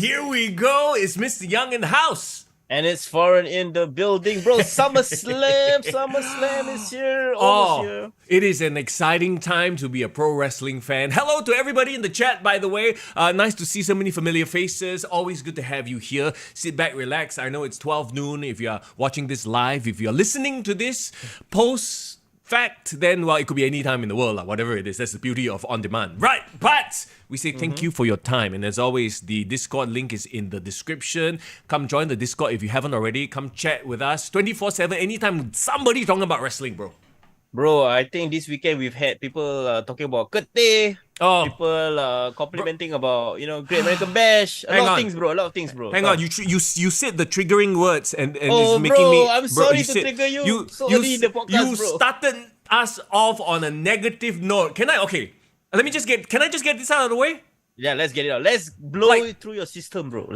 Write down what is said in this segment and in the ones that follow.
here we go. It's Mister Young in the house. And it's foreign in the building, bro. SummerSlam is here. Almost here. It is an exciting time to be a pro wrestling fan. Hello to everybody in the chat, by the way. Nice to see so many familiar faces. Always good to have you here. Sit back, relax. I know it's 12 noon if you are watching this live. If you are listening to this post-fact, then, well, it could be any time in the world, whatever it is. That's the beauty of on-demand. Right, but we say thank you for your time. And as always, the Discord link is in the description. Come join the Discord if you haven't already. Come chat with us 24/7, anytime somebody talking about wrestling, bro. Bro, I think this weekend we've had people talking about Kete. People complimenting about, Great American Bash. A lot of things, bro. Hang on, you said the triggering words and oh, it's making bro, me... I'm sorry to trigger you. So early in the podcast, you bro. started us off on a negative note. Can I just get this out of the way? Yeah, let's get it out. Let's blow it through your system, bro.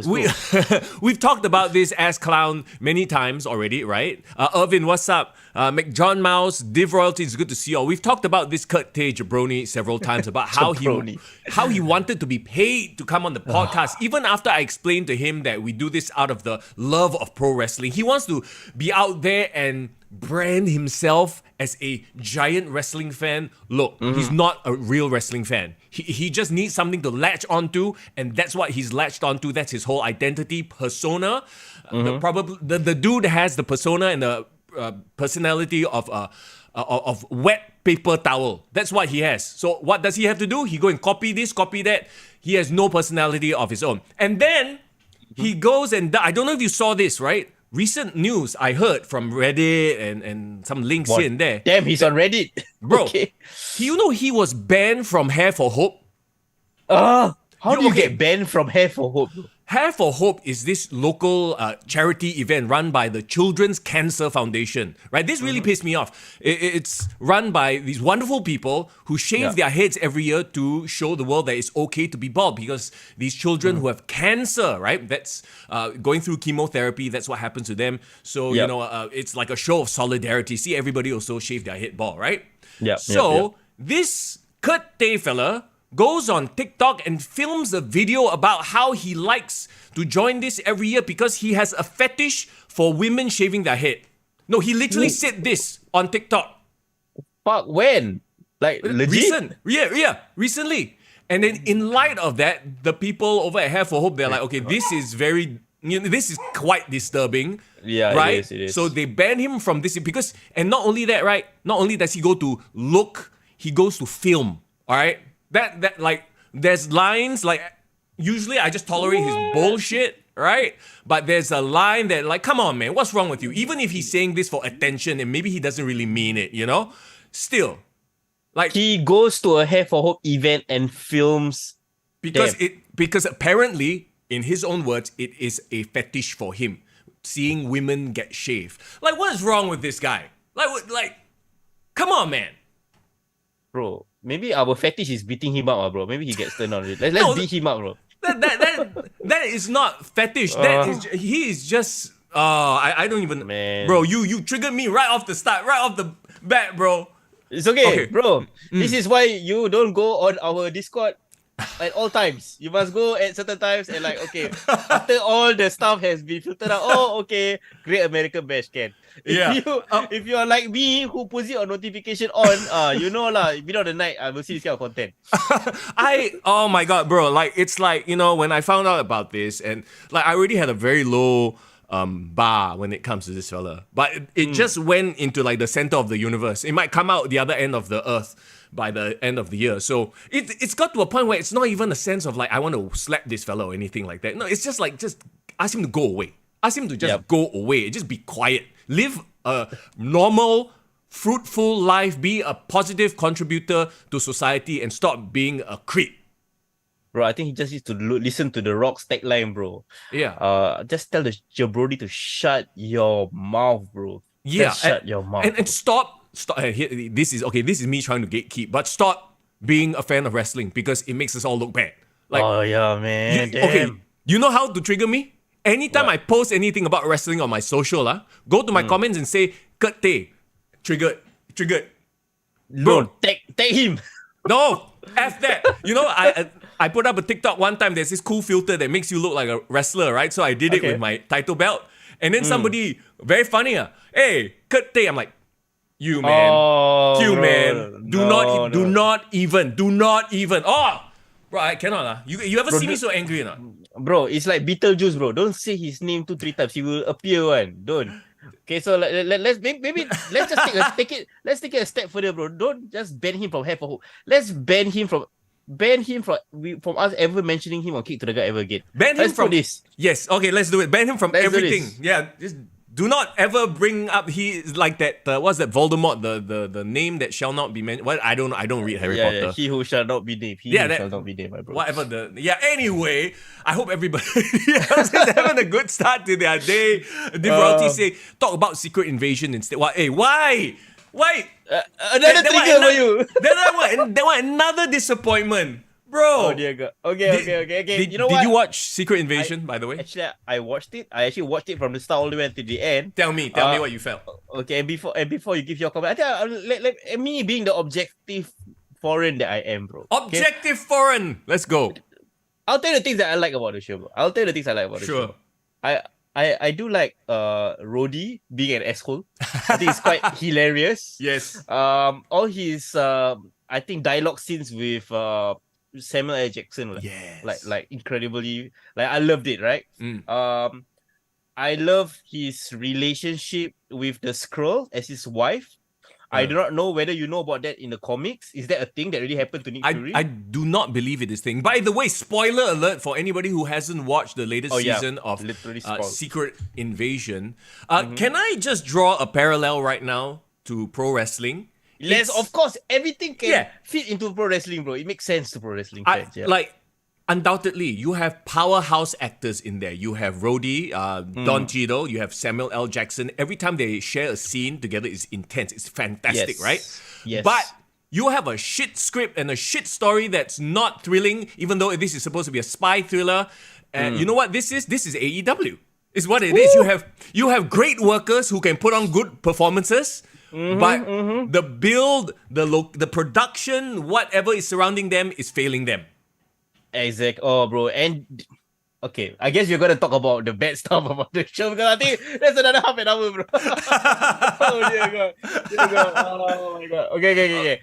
We've talked about this ass clown many times already, right? Irvin, what's up? McJohn Mouse, Div Royalty, it's good to see you all. We've talked about this Kurt Tay jabroni several times about how he wanted to be paid to come on the podcast. Even after I explained to him that we do this out of the love of pro wrestling, he wants to be out there and brand himself as a giant wrestling fan. Look, he's not a real wrestling fan. He just needs something to latch onto, and that's what he's latched onto. That's his whole identity, persona. The dude has the persona and the personality of wet paper towel. That's what he has. So what does he have to do? He go and copy this, copy that. He has no personality of his own. And then he goes and I don't know if you saw this, right? Recent news I heard from Reddit and some links here and there. Damn, he's on Reddit. Bro, okay. He was banned from Hair for Hope? How do you get banned from Hair for Hope? Hair for Hope is this local charity event run by the Children's Cancer Foundation, right? This really pissed me off. It's run by these wonderful people who shave their heads every year to show the world that it's okay to be bald, because these children who have cancer, right? That's going through chemotherapy. That's what happens to them. So, it's like a show of solidarity. See, everybody also shave their head bald, right? This Kurt Tay fella goes on TikTok and films a video about how he likes to join this every year because he has a fetish for women shaving their head. No, he literally said this on TikTok. Fuck, when? Like, legit? Recently. And then in light of that, the people over at Hair for Hope, they're like, okay, this is this is quite disturbing. Yeah, right? It is. So they banned him from this because, and not only that, right? Not only does he go to look, he goes to film, all right? That like, there's lines, like, usually I just tolerate his bullshit, right? But there's a line that, like, come on, man, what's wrong with you? Even if he's saying this for attention and maybe he doesn't really mean it, still. Like, he goes to a Hair for Hope event and films because apparently, in his own words, it is a fetish for him, seeing women get shaved. Like, what is wrong with this guy? Like, come on, man. Bro, maybe our fetish is beating him up, bro. Maybe he gets turned on. Let's beat him up, bro. That is not fetish. He is just I don't even, man. Bro, you triggered me right off the start, right off the bat, bro. It's okay. Bro. This is why you don't go on our Discord at all times. You must go at certain times and after all the stuff has been filtered out, Great American Bash can. If you are like me who puts it on notification on, middle of the night, I will see this kind of content. Oh my god, bro, like, it's like, when I found out about this, and like, I already had a very low bar when it comes to this fella, but it just went into like the center of the universe. It might come out the other end of the earth by the end of the year. So it's got to a point where it's not even a sense of like, I want to slap this fella or anything like that. No, it's just like, just ask him to go away. Ask him to just go away. Just be quiet. Live a normal, fruitful life. Be a positive contributor to society and stop being a creep. Bro, I think he just needs to listen to the Rock's tagline, bro. Yeah. Just tell the jabroni to shut your mouth, bro. Yeah. Just shut your mouth. And stop. This is me trying to gatekeep, but stop being a fan of wrestling because it makes us all look bad. Like, oh yeah, man. Damn. You know how to trigger me? Anytime I post anything about wrestling on my social, go to my comments and say, Kurt Tay, triggered. Bro, tag him. No, F that. I put up a TikTok one time. There's this cool filter that makes you look like a wrestler, right? So I did it with my title belt. And then somebody, very funny, hey, Kurt Tay. I'm like, you man, man. Do not even. Oh, bro, I cannot. You ever see me so angry or not? Bro, it's like Beetlejuice, bro. Don't say his name 2-3 times. He will appear one. Don't. Okay, so let's just take it a step further, bro. Don't just ban him from half a hook. Let's ban him from us ever mentioning him on Kick to the Gut ever again. Ban him from this. Yes, okay, let's do it. Ban him from everything. Yeah, just do not ever bring up like that. What's that? Voldemort, the name that shall not be mentioned. What I don't read Harry Potter. Yeah, he who shall not be named. Shall not be named, my bro. Whatever anyway, I hope everybody is having a good start to their day. The royalty say talk about Secret Invasion instead. Why? Another trigger for you. That was another disappointment. Bro. Oh dear God. Okay. Did you watch Secret Invasion, by the way? Actually, I watched it. I actually watched it from the start all the way until the end. Tell me what you felt. Okay, and before you give your comment, I think let me being the objective foreign that I am, bro. Objective foreign. Let's go. I'll tell you the things that I like about the show, bro. Show. I do like Rhodey being an asshole. I think it's quite hilarious. Yes. All his I think dialogue scenes with Samuel L. Jackson, yes. like incredibly, like I loved it, right? I love his relationship with the Skrull as his wife. I do not know whether you know about that in the comics. Is that a thing that really happened to Nick Fury? I do not believe it is thing. By the way, spoiler alert for anybody who hasn't watched the latest season of Secret Invasion. Can I just draw a parallel right now to pro wrestling? Yes, of course, everything can fit into pro wrestling, bro. It makes sense to pro wrestling fans. Like, undoubtedly, you have powerhouse actors in there. You have Rhodey, Don Cheadle, you have Samuel L. Jackson. Every time they share a scene together, it's intense. It's fantastic, right? Yes. But you have a shit script and a shit story that's not thrilling, even though this is supposed to be a spy thriller. And you know what this is? This is AEW. It's what it is. You have great workers who can put on good performances. But the build, the production, whatever is surrounding them is failing them. Exact. Oh, bro. And okay, I guess you're gonna talk about the bad stuff about the show because I think that's another half an hour, bro. Oh dear God. Oh my God. Okay.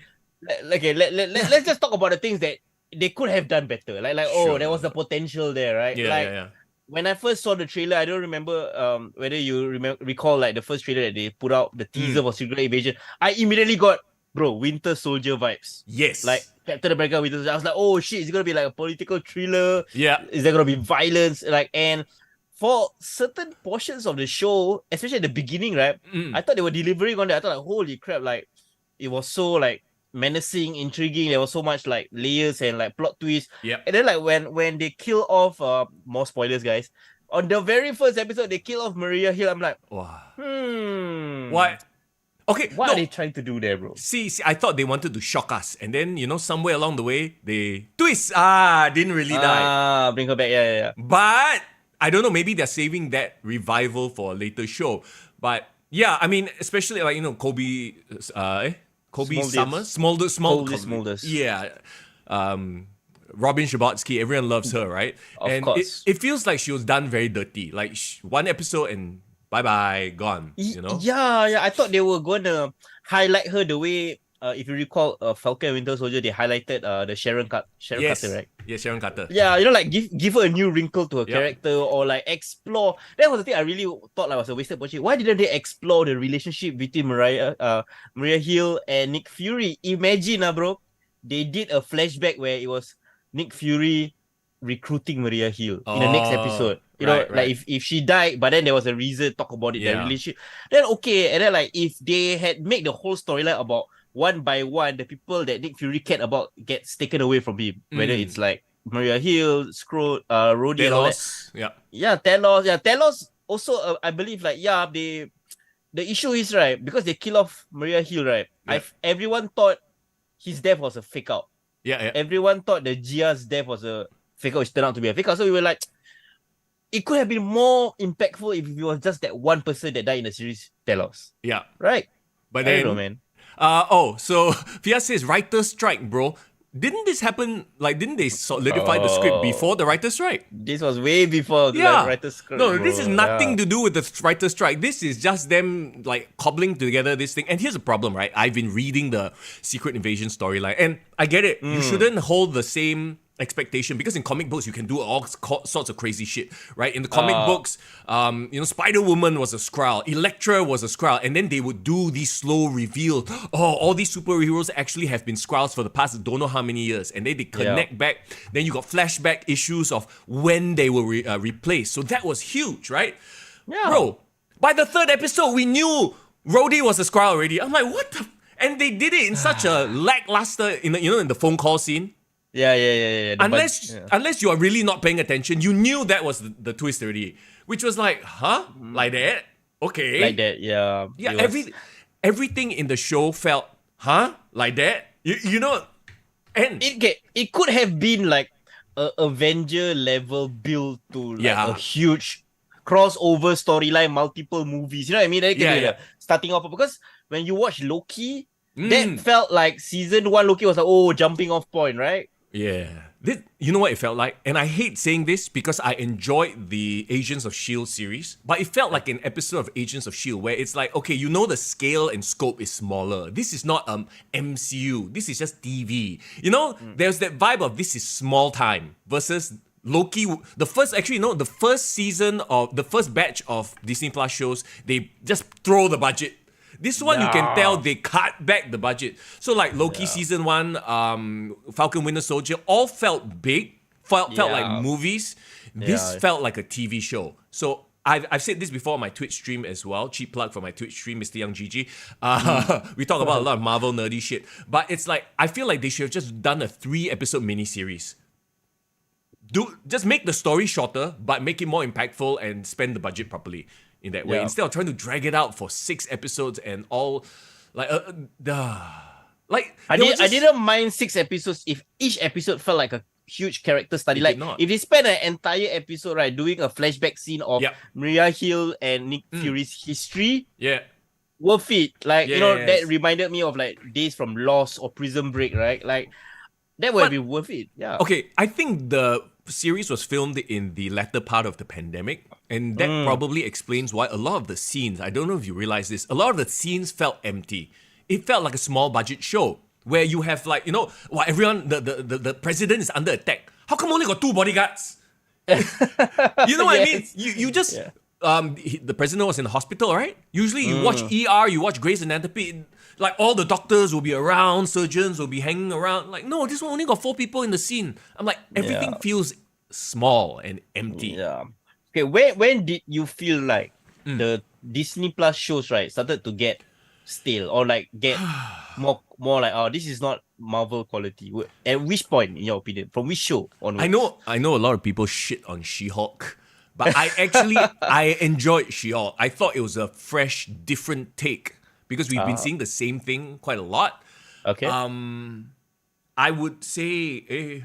Let's just talk about the things that they could have done better. Like there was the potential there, right? Yeah. When I first saw the trailer, I don't remember whether you recall like the first trailer that they put out, the teaser for Secret Invasion. I immediately got, bro, Winter Soldier vibes. Yes. Like Captain America Winter Soldier. I was like, oh shit, is it gonna be like a political thriller? Yeah. Is there gonna be violence? And for certain portions of the show, especially at the beginning, right? I thought they were delivering on that. I thought like, holy crap, like it was so like menacing, intriguing. There was so much like layers and like plot twists. Yep. And then like when they kill off more spoilers, guys. On the very first episode, they kill off Maria Hill. I'm like, wow. What? Okay, what are they trying to do there, bro? See, I thought they wanted to shock us, and then somewhere along the way they twist. Didn't really die. Bring her back. Yeah. But I don't know. Maybe they're saving that revival for a later show. But yeah, I mean, especially like Kobe Summers, Smulders. Yeah. Robin Schabotsky, everyone loves her, right? Of course. It feels like she was done very dirty. Like one episode and bye-bye, gone, Yeah, I thought they were going to highlight her the way, if you recall, Falcon and Winter Soldier, they highlighted the Sharon Carter, right? Yeah, Sharon Carter. Yeah, like give her a new wrinkle to her character or like explore. That was the thing I really thought like was a wasted opportunity. Why didn't they explore the relationship between Maria Hill and Nick Fury? Imagine, bro, they did a flashback where it was Nick Fury recruiting Maria Hill in the next episode. Like if she died, but then there was a reason to talk about it, the relationship. Then okay, and then like if they had made the whole storyline about one by one, the people that Nick Fury cared about gets taken away from him. Whether it's like Maria Hill, Skrull, Rhodey, and all that. Yeah, Talos. Yeah, Talos also, I believe like, the issue is, right, because they kill off Maria Hill, right? Everyone thought his death was a fake out. Yeah. Everyone thought the Gia's death was a fake out, which turned out to be a fake out. So we were like, it could have been more impactful if it was just that one person that died in the series, Talos. Yeah. Right? But I don't know, man. So Fia says writer's strike, bro. didn't this happen? Like, didn't they solidify the script before the writer's strike? This was way before the writer's script. No, bro. this is nothing to do with the writer's strike. This is just them like cobbling together this thing. And here's the problem, right? I've been reading the Secret Invasion storyline, and I get it. You shouldn't hold the same expectation, because in comic books you can do all sorts of crazy shit, right? In the comic books, Spider-Woman was a Skrull, Elektra was a Skrull, and then they would do these slow reveals. Oh, all these superheroes actually have been Skrulls for the past don't know how many years, and then they connect back. Then you got flashback issues of when they were replaced. So that was huge, right? Yeah. Bro, by the third episode, we knew Rhodey was a Skrull already. I'm like, what the? And they did it in such a lackluster, in the phone call scene. Yeah. Unless you are really not paying attention, you knew that was the twist already, which was like, huh? Like that? Okay. Like that, yeah. Yeah, everything in the show felt, huh? Like that? You know, and it could have been like a Avenger level build to like a huge crossover storyline, multiple movies. You know what I mean? That can be starting off, because when you watch Loki, that felt like season 1 Loki was like, jumping off point, right? Yeah. You know what it felt like? And I hate saying this because I enjoyed the Agents of S.H.I.E.L.D. series, but it felt like an episode of Agents of S.H.I.E.L.D. where it's like, okay, the scale and scope is smaller. This is not MCU. This is just TV. There's that vibe of this is small time versus Loki. The first batch of Disney Plus shows, they just throw the budget. This one, you can tell they cut back the budget. So like Loki season 1, Falcon Winter Soldier, all felt big, felt like movies. This felt like a TV show. So I've said this before on my Twitch stream as well. Cheap plug for my Twitch stream, Mister Young GG. We talk about a lot of Marvel nerdy shit. But it's like, I feel like they should have just done a 3-episode miniseries. Just make the story shorter, but make it more impactful and spend the budget properly in that way, instead of trying to drag it out for 6 episodes and all like I didn't mind 6 episodes if each episode felt like a huge character study. Like if they spend an entire episode doing a flashback scene of Maria Hill and Nick Fury's history, worth it. Like that reminded me of like days from Lost or Prison Break, right? Like that would be worth it. Yeah. Okay, I think the series was filmed in the latter part of the pandemic, and that probably explains why a lot of the scenes, I don't know if you realize this, a lot of the scenes felt empty. It felt like a small budget show where you have like, everyone, the president is under attack. How come only got 2 bodyguards? You know what I mean? You just, the president was in the hospital, right? Usually you watch ER, you watch Grey's Anatomy, like all the doctors will be around, surgeons will be hanging around. Like, no, this one only got 4 people in the scene. I'm like, everything feels small and empty. Yeah. Okay, when did you feel like the Disney Plus shows, started to get stale or like get more like, this is not Marvel quality? At which point, in your opinion? From which show onwards? I know a lot of people shit on She-Hulk, but I enjoyed She-Hulk. I thought it was a fresh, different take, because we've been seeing the same thing quite a lot. Okay. I would say,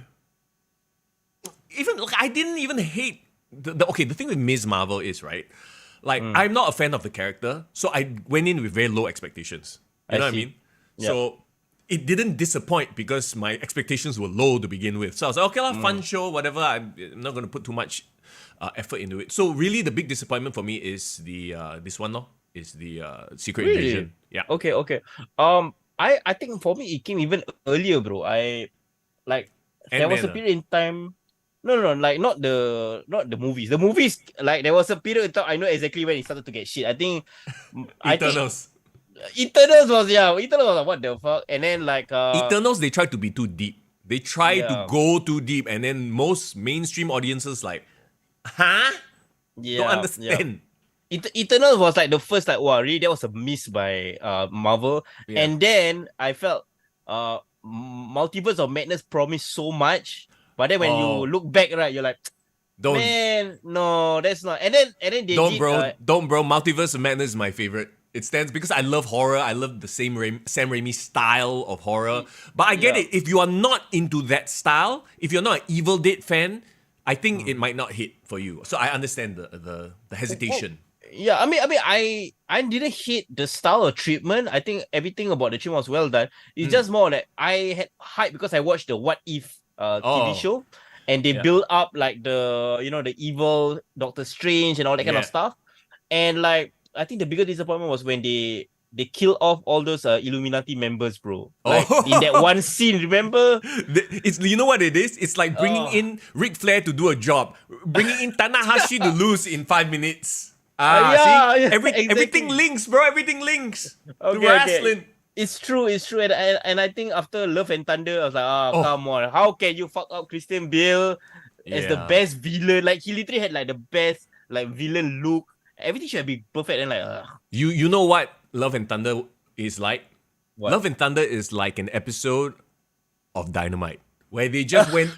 I didn't even hate the thing with Ms. Marvel is, right? Like, I'm not a fan of the character, so I went in with very low expectations. You know what I mean? Yep. So it didn't disappoint because my expectations were low to begin with. So I was like, okay, fun show, whatever. I'm not going to put too much effort into it. So really, the big disappointment for me is the this one, is the Secret Invasion. Yeah. Okay. I think for me it came even earlier, bro. There was a period in time. No, like not the movies. The movies, like there was a period in time I know exactly when it started to get shit. I think Eternals. Eternals was like, what the fuck? And then like Eternals, they tried to be too deep. They tried to go too deep, and then most mainstream audiences like, huh? Don't understand. Eternals was like the first like, wow, really that was a miss by Marvel. And then I felt Multiverse of Madness promised so much, but then when you look back, right, you're like, man, no, that's not. And then they don't bro. Multiverse of Madness is my favorite. It stands because I love horror. I love the Sam Raimi style of horror. But I get it. If you are not into that style, if you're not an Evil Dead fan, I think it might not hit for you. So I understand the hesitation. Yeah, I didn't hate the style of treatment. I think everything about the treatment was well done. It's just more like I had hype because I watched the What If TV Oh, show, and they yeah, build up like the evil Doctor Strange and all that kind of yeah. stuff. And like I think the bigger disappointment was when they kill off all those Illuminati members, bro. Like in that Oh, one scene, remember? it's you know what it is? It's like bringing Oh, in Ric Flair to do a job, bringing in Tanahashi to lose in 5 minutes. Ah, see, yeah, yeah, everything exactly. links, bro. Everything links to Okay, okay. wrestling. It's true, and I think after Love and Thunder, I was like, Oh, come on, how can you fuck up Christian Bale as the yeah. best villain? Like he literally had like the best like villain look. Everything should be perfect, and like, You know what Love and Thunder is like? what? Love and Thunder is like an episode of Dynamite where they just went.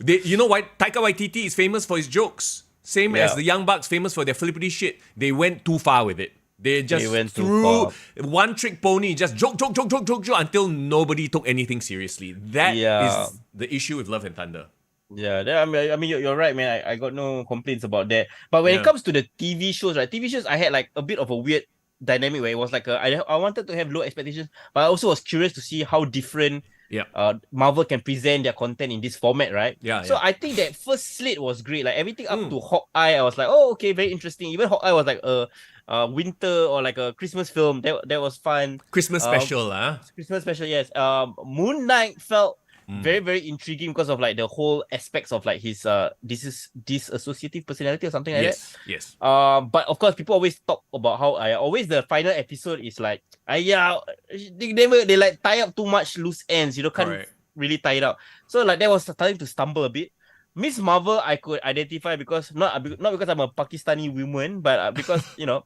You know why Taika Waititi is famous for his jokes? Same as Yeah, the Young Bucks, famous for their flippity shit. They went too far with it. They they just went too threw far. one trick pony, just joke until nobody took anything seriously. That Yeah, is the issue with Love and Thunder. yeah. I mean, you're right, man. I got no complaints about that. But when it Yeah. comes to the TV shows, right? TV shows, I had like a bit of a weird dynamic where it was like I wanted to have low expectations, but I also was curious to see how different Yeah. Marvel can present their content in this format, right? Yeah. So Yeah. I think that first slate was great. Like everything up Mm. to Hawkeye, I was like, oh, okay, very interesting. Even Hawkeye was like a winter or like a Christmas film. That was fun. Christmas Um, special, huh? Christmas special, yes. Moon Knight felt Mm. very, very intriguing because of like the whole aspects of like his dissociative personality or something like that. Yes. Yes. But of course, people always talk about how I always the final episode is like, yeah, they like tie up too much loose ends. Can't Correct. really tie it up. So like that was starting to stumble a bit. Miss Marvel, I could identify because not because I'm a Pakistani woman, but because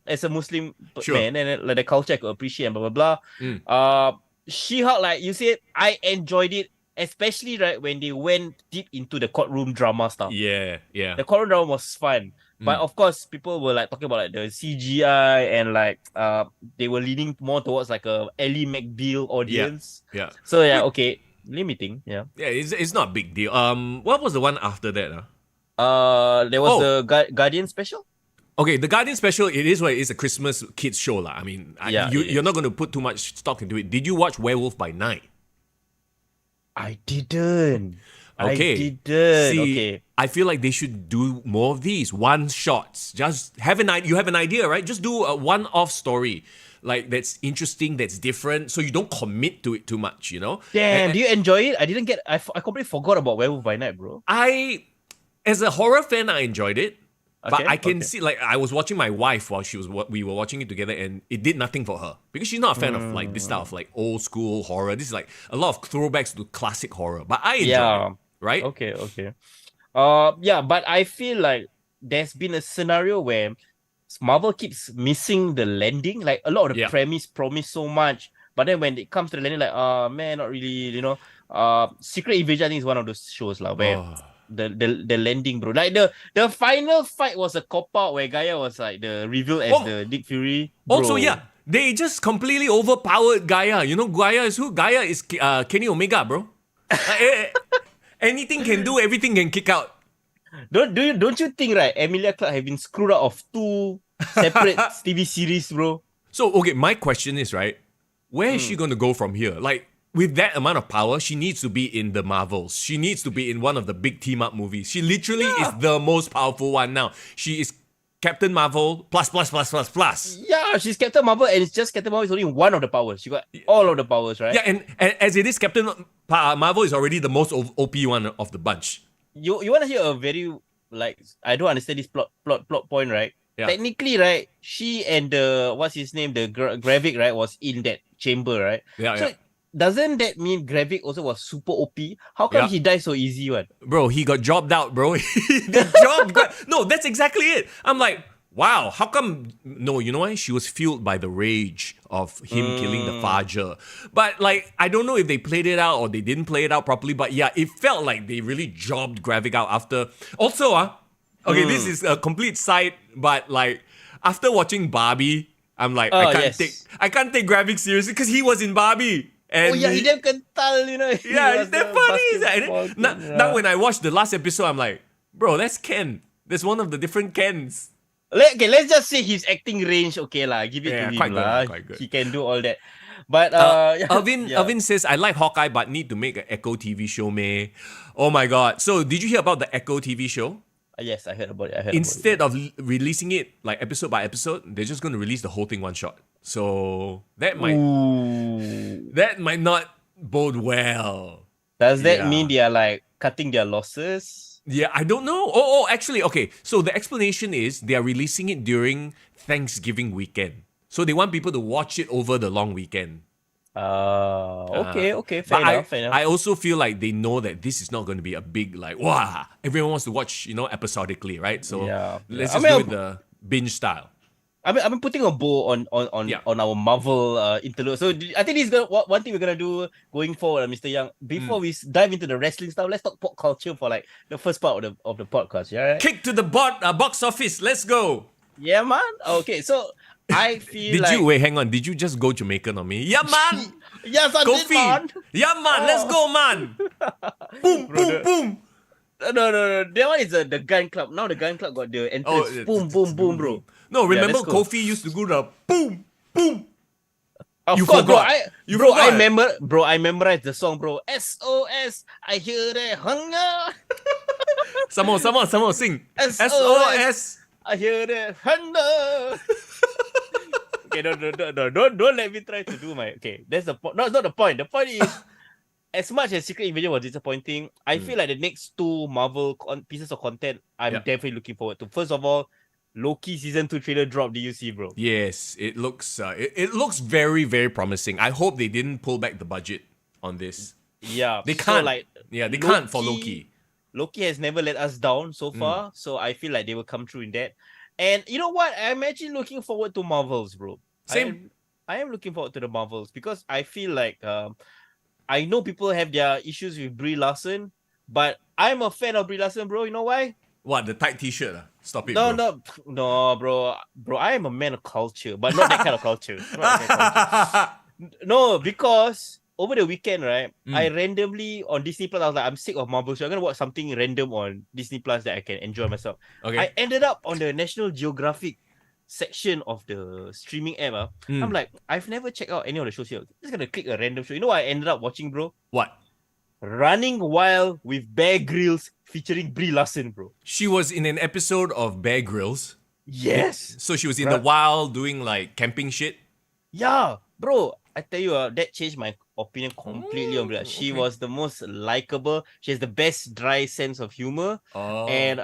as a Muslim Sure. man and like the culture I could appreciate and blah blah blah. Mm. She-Hulk, like you said, I enjoyed it, especially right when they went deep into the courtroom drama stuff. Yeah. Yeah. The courtroom drama was fun. But Mm. of course, people were like talking about like the CGI and like they were leaning more towards like a Ellie McBeal audience. Yeah. So yeah, okay, limiting. Yeah. Yeah, it's not a big deal. What was the one after that? There was Oh. the Guardian special. Okay, the Guardian special, it is what it is, a Christmas kids show. Lah. I mean, Yeah, it you're not is. going to put too much stock into it. Did you watch Werewolf by Night? I didn't. I Okay. didn't. See, Okay. I feel like they should do more of these one shots. Just you have an idea, right? Just do a one-off story. Like that's interesting, that's different, so you don't commit to it too much, Damn, do you enjoy it? I didn't get. I completely forgot about Werewolf by Night, bro. As a horror fan, I enjoyed it. But Okay, I can okay. see, like, I was watching my wife while we were watching it together, and it did nothing for her because she's not a fan of like this style of like old school horror. This is like a lot of throwbacks to classic horror, but I enjoyed Yeah. it, right? Okay. Okay. Yeah, but I feel like there's been a scenario where Marvel keeps missing the landing. Like a lot of the Yeah. premise promise so much, but then when it comes to the landing, like, man, not really. Secret Invasion I think is one of those shows lah where Oh. the landing, bro. Like the final fight was a cop out where Gaia was like the reveal as Oh. the Nick Fury. Bro. Also, yeah, they just completely overpowered Gaia. You know, Gaia is who? Gaia is Kenny Omega, bro. Anything can do, everything can kick out. Don't you think, right? Emilia Clarke have been screwed out of two separate TV series, bro. So, okay, my question is, right, where is she going to go from here? Like, with that amount of power, she needs to be in the Marvels. She needs to be in one of the big team-up movies. She literally is the most powerful one now. She is Captain Marvel plus. Yeah, she's Captain Marvel, and it's just Captain Marvel is only one of the powers. She got all of the powers, right? Yeah, and as it is, Captain Marvel is already the most OP one of the bunch. You want to hear a very like I don't understand this plot point, right? Yeah. Technically, right, she and the what's his name, the Gravik, right, was in that chamber, right? Yeah, So yeah. doesn't that mean Gravik also was super OP? How come Yeah. he died so easy, one? Bro, he got jobbed out, bro. No, that's exactly it. I'm like, wow, how come? No, you know why? She was fueled by the rage of him killing the Faja. But like, I don't know if they played it out or they didn't play it out properly. But yeah, it felt like they really jobbed Gravik out after. Also, okay, this is a complete side, but like after watching Barbie, I'm like, Oh, I can't take Gravik seriously because he was in Barbie. And Oh yeah, he damn kental, you know. yeah, He it's was that the funny. Is that? basketball And then- king, now when I watched the last episode, I'm like, bro, that's Ken. That's one of the different Kens. Let's just say his acting range, okay lah. Give it to him quite good, lah. quite good. He can do all that. But Irvin says, I like Hawkeye, but need to make an Echo TV show, meh? Oh my god. So did you hear about the Echo TV show? Yes, I heard about it. Instead of releasing it like episode by episode, they're just going to release the whole thing one shot. So that might not bode well. Does that mean they are like cutting their losses? Yeah, I don't know. Oh, actually, okay. So the explanation is they are releasing it during Thanksgiving weekend. So they want people to watch it over the long weekend. Okay. Fair enough. I also feel like they know that this is not going to be a big like, wow, everyone wants to watch, episodically, right? So let's just do it the binge style. I've been putting a bow on our Marvel interlude. So I think this is one thing we're gonna do going forward, Mr. Young. Before we dive into the wrestling stuff, let's talk pop culture for like the first part of the podcast. Yeah, right? Kick to the box office. Let's go. Yeah, man. Okay, so I feel hang on. Did you just go Jamaican on me? Yeah, man. Yes, I did, man. Yeah, man. Let's go, man. Boom, boom, boom. No. That one is the Gun Club. Now the Gun Club got the entrance. Boom, boom, boom, bro. No, remember Kofi used to go the boom, boom. You forgot. I memorized the song, bro. SOS, I hear the hunger. Some more, sing. SOS, I hear the hunger. Okay, don't let me try to do my. Okay, that's the point. No, it's not the point. The point is, as much as Secret Invasion was disappointing, I feel like the next two Marvel pieces of content I'm definitely looking forward to. First of all, Loki season 2 trailer drop. Did you see, bro? Yes, it looks it looks very, very promising. I hope they didn't pull back the budget on this. Yeah, they can't. They can't for Loki. Loki has never let us down so far, so I feel like they will come through in that. And you know what? I'm actually looking forward to Marvels, bro. Same. I am looking forward to the Marvels because I feel like I know people have their issues with Brie Larson, but I'm a fan of Brie Larson, bro. You know why? What, the tight t-shirt? Stop it, no, bro. No, bro. Bro, I am a man of culture, but not that kind of culture. No, because over the weekend, right, I randomly on Disney Plus, I was like, I'm sick of Marvel, so I'm gonna watch something random on Disney Plus that I can enjoy myself. Okay. I ended up on the National Geographic section of the streaming app. I'm like, I've never checked out any of the shows here. I'm just gonna click a random show. You know what I ended up watching, bro? What? Running Wild with Bear Grylls featuring Brie Larson, bro. She was in an episode of Bear Grylls. Yes. So she was in the wild doing like camping shit. Yeah, bro. I tell you, that changed my opinion completely on Brie. She was the most likable. She has the best dry sense of humor. Oh. And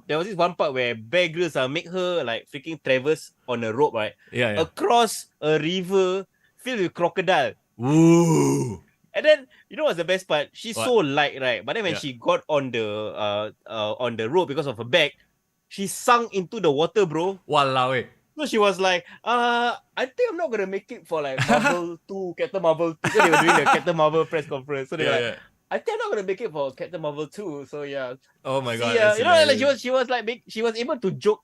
there was this one part where Bear Grylls make her like freaking traverse on a rope, right? Yeah. Across a river filled with crocodile. Ooh. And then you know what's the best part? She's so light, right? But then when she got on the rope because of her back, she sunk into the water, bro. Walao eh. So she was like, I think I'm not gonna make it for like Marvel 2, Captain Marvel 2. So they were doing the Captain Marvel press conference. So they were like, I think I'm not gonna make it for Captain Marvel 2. So yeah. Oh my god. Yeah, you know, like she was able to joke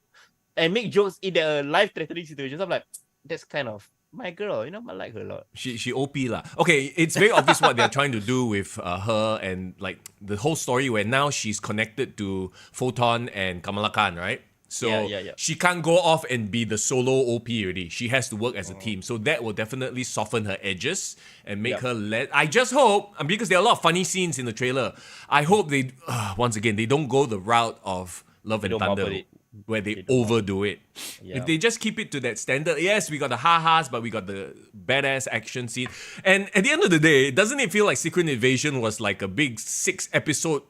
and make jokes in the life-threatening situations. I'm like, that's kind of my girl, you know, I like her a lot. She OP lah. Okay, it's very obvious what they're trying to do with her and like the whole story where now she's connected to Photon and Kamala Khan, right? So she can't go off and be the solo OP already. She has to work as a team. So that will definitely soften her edges and make her I just hope, because there are a lot of funny scenes in the trailer, I hope they, once again, they don't go the route of Love and Thunder where they overdo it. If they just keep it to that standard, yes, we got the ha-has, but we got the badass action scene. And at the end of the day, doesn't it feel like Secret Invasion was like a big 6-episode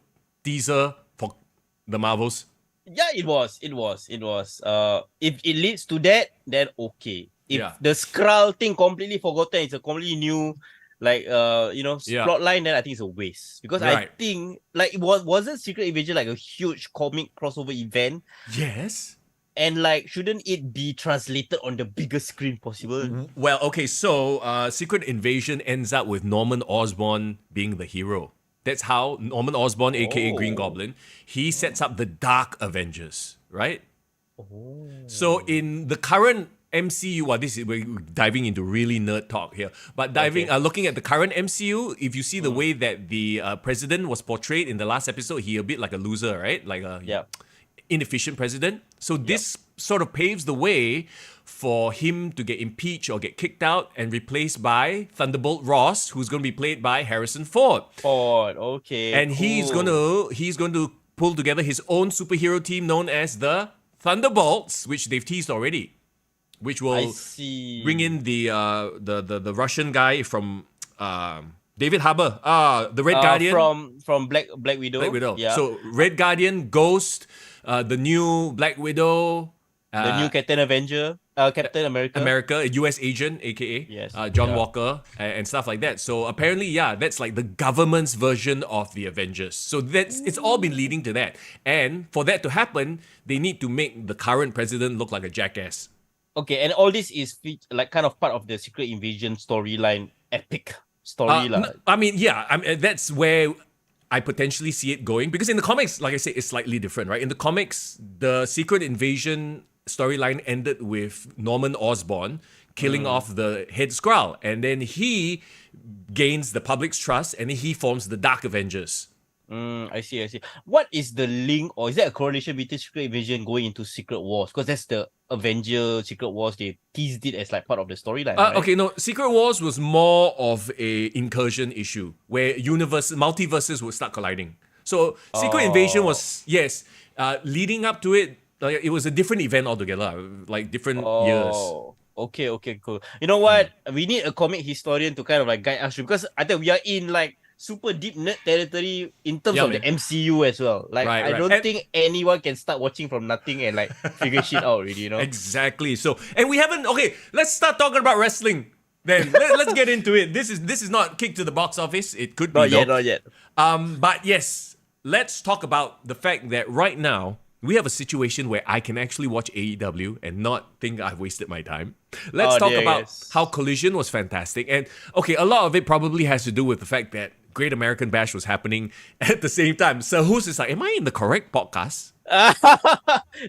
teaser for the Marvels? Yeah, it was. If it leads to that, then okay. If the Skrull thing completely forgotten, it's a completely new, plot line, then I think it's a waste. Because I think, like, wasn't Secret Invasion like a huge comic crossover event? Yes. And like, shouldn't it be translated on the biggest screen possible? Well, okay, so Secret Invasion ends up with Norman Osborn being the hero. That's how Norman Osborn, aka Green Goblin, he sets up the Dark Avengers, right? So in the current MCU, we're diving into really nerd talk here, but looking at the current MCU, if you see the way that the president was portrayed in the last episode, he a bit like a loser, right? Like a inefficient president. So this sort of paves the way for him to get impeached or get kicked out and replaced by Thunderbolt Ross, who's going to be played by Harrison Ford. Okay. And he's going to pull together his own superhero team known as the Thunderbolts, which they've teased already, which will bring in the Russian guy from David Harbour, the Red Guardian from Black Widow. Black Widow. Yeah. So Red Guardian, Ghost, the new Black Widow, the new Captain America, a US agent, aka Yes. John Walker, and stuff like that. So apparently, that's like the government's version of the Avengers. So it's all been leading to that. And for that to happen, they need to make the current president look like a jackass. Okay, and all this is like kind of part of the Secret Invasion storyline, epic storyline. That's where I potentially see it going, because in the comics, like I said, it's slightly different, right? In the comics, the Secret Invasion storyline ended with Norman Osborn killing off the head Skrull, and then he gains the public's trust, and then he forms the Dark Avengers. I see. What is the link, or is there a correlation between Secret Invasion going into Secret Wars? Because that's the Avenger Secret Wars. They teased it as like part of the storyline. Right? Okay, no. Secret Wars was more of a incursion issue where multiverses would start colliding. So Secret Invasion was leading up to it. Like, it was a different event altogether, like different years. Okay, cool. You know what? We need a comic historian to kind of like guide us through, because I think we are in like super deep nerd territory in terms of the MCU as well. Like, I don't think anyone can start watching from nothing and like figure shit out already, you know? Exactly. So, and we haven't. Okay, let's start talking about wrestling. Then let's get into it. This is not kicked to the box office. It could be not yet. But yes, let's talk about the fact that right now we have a situation where I can actually watch AEW and not think I've wasted my time. Let's talk about how Collision was fantastic. And okay, a lot of it probably has to do with the fact that Great American Bash was happening at the same time. So who's is like, am I in the correct podcast?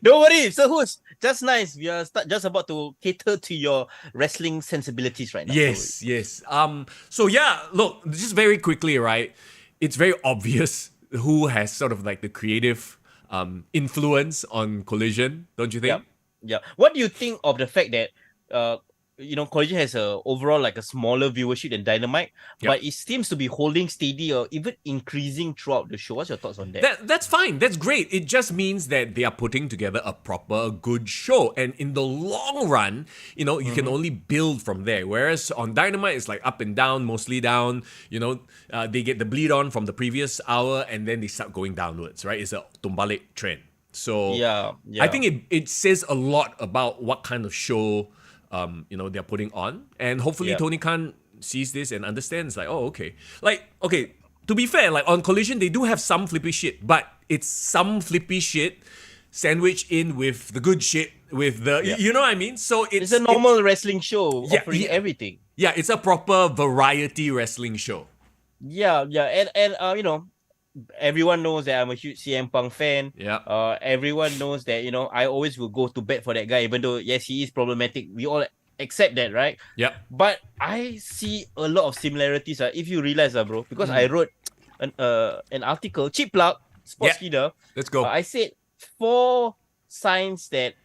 Don't worry, so who's just nice. We are just about to cater to your wrestling sensibilities right now. Yes. So yeah, look, just very quickly, right? It's very obvious who has sort of like the creative influence on Collision, don't you think? Yeah. What do you think of the fact that Collision has a overall like a smaller viewership than Dynamite, but it seems to be holding steady or even increasing throughout the show? What's your thoughts on that? That's fine. That's great. It just means that they are putting together a proper good show, and in the long run, you can only build from there. Whereas on Dynamite, it's like up and down, mostly down. They get the bleed on from the previous hour, and then they start going downwards. Right? It's a tumbalik trend. So I think it says a lot about what kind of show they're putting on, and hopefully Tony Khan sees this and understands, like, oh, okay. Like, okay, to be fair, like on Collision, they do have some flippy shit, but it's some flippy shit sandwiched in with the good shit, with the, you know what I mean? So it's a normal wrestling show offering everything. Yeah, it's a proper variety wrestling show. Yeah, and everyone knows that I'm a huge CM Punk fan. Yeah. Everyone knows that, I always will go to bat for that guy, even though, yes, he is problematic. We all accept that, right? Yeah. But I see a lot of similarities, if you realize, bro, because I wrote an article, cheap plug, Sports Leader. Let's go. I said 4 signs that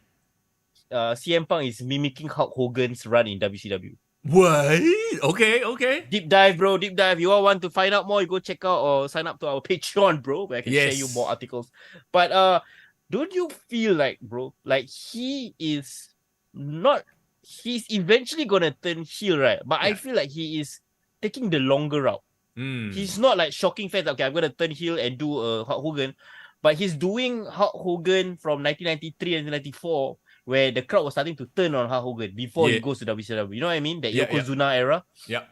CM Punk is mimicking Hulk Hogan's run in WCW. What? Okay. Deep dive, bro. Deep dive. You all want to find out more, you go check out or sign up to our Patreon, bro, where I can share you more articles. But don't you feel like, bro, like he's eventually gonna turn heel, right? But I feel like he is taking the longer route. He's not like shocking fans, okay, I'm gonna turn heel and do Hulk Hogan, but he's doing Hulk Hogan from 1993 and 1994, where the crowd was starting to turn on Hulk Hogan before he goes to WCW. You know what I mean? That Yokozuna era. Yeah.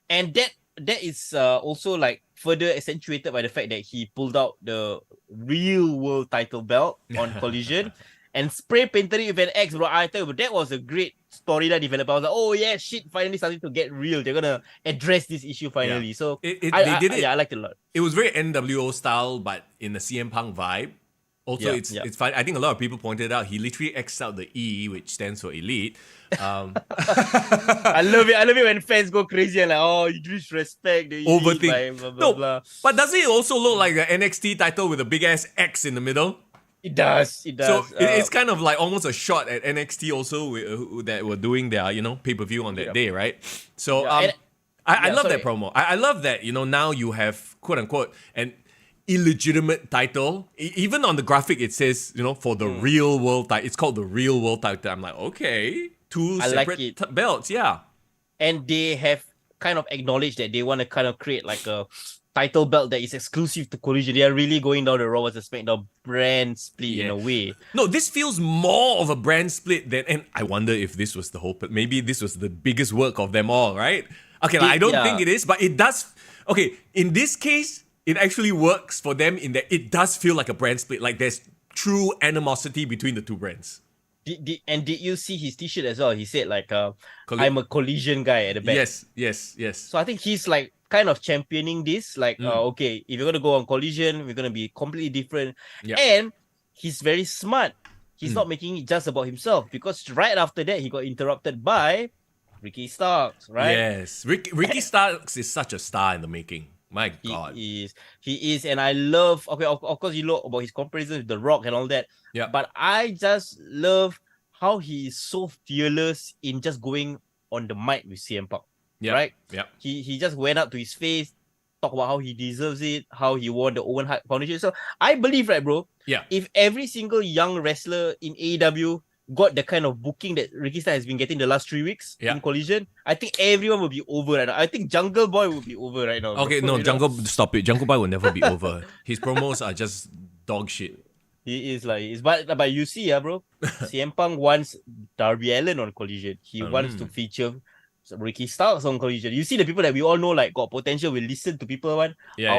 And that is also like further accentuated by the fact that he pulled out the real world title belt on Collision and spray painted it with an X, bro. I tell you, that was a great storyline development. I was like, oh yeah, shit, finally starting to get real. They're gonna address this issue finally. So they did it. Yeah, I liked it a lot. It was very NWO style, but in the CM Punk vibe. Also, it's fine. I think a lot of people pointed out he literally X'd out the E, which stands for elite. I love it when fans go crazy and like, oh, you disrespect the elite, overthink. blah, blah, blah. But doesn't it also look like the NXT title with a big ass X in the middle? It does. So it's kind of like almost a shot at NXT also that were doing their pay-per-view on that day, right? So Yeah, I love that sorry. promo. I love that now you have quote unquote an illegitimate title. Even on the graphic it says for the real world title. It's called the real world title. I'm like, okay, two I like separate it. belts, yeah. And they have kind of acknowledged that they want to kind of create like a title belt that is exclusive to Collision. They are really going down the Raw vs SmackDown brand split in a way. No, this feels more of a brand split than, and I wonder if this was the whole, maybe this was the biggest work of them all, right? Okay, I don't think it is, but it does. Okay, in this case, it actually works for them in that it does feel like a brand split. Like there's true animosity between the two brands. Did you see his t-shirt as well? He said like, I'm a Collision guy at the back. Yes. So I think he's like kind of championing this. Like, okay, if you're going to go on Collision, we're going to be completely different. Yep. And he's very smart. He's not making it just about himself, because right after that, he got interrupted by Ricky Starks, right? Yes. Ricky Starks is such a star in the making. My God. He is. And I love, okay, of course, you know about his comparison with The Rock and all that. Yeah. But I just love how he is so fearless in just going on the mic with CM Punk. Right? Yeah. He just went up to his face, talk about how he deserves it, how he won the Owen Hart Foundation. So I believe, right, bro? Yeah. If every single young wrestler in AEW got the kind of booking that Ricky Starks has been getting the last 3 weeks in Collision, I think everyone will be over right now. I think Jungle Boy will be over right now. Okay, no, stop it. Jungle Boy will never be over. His promos are just dog shit. He is like, but you see, bro, CM Punk wants Darby Allin on Collision. He wants to feature Ricky Starks on Collision. You see the people that we all know like got potential, will listen to people are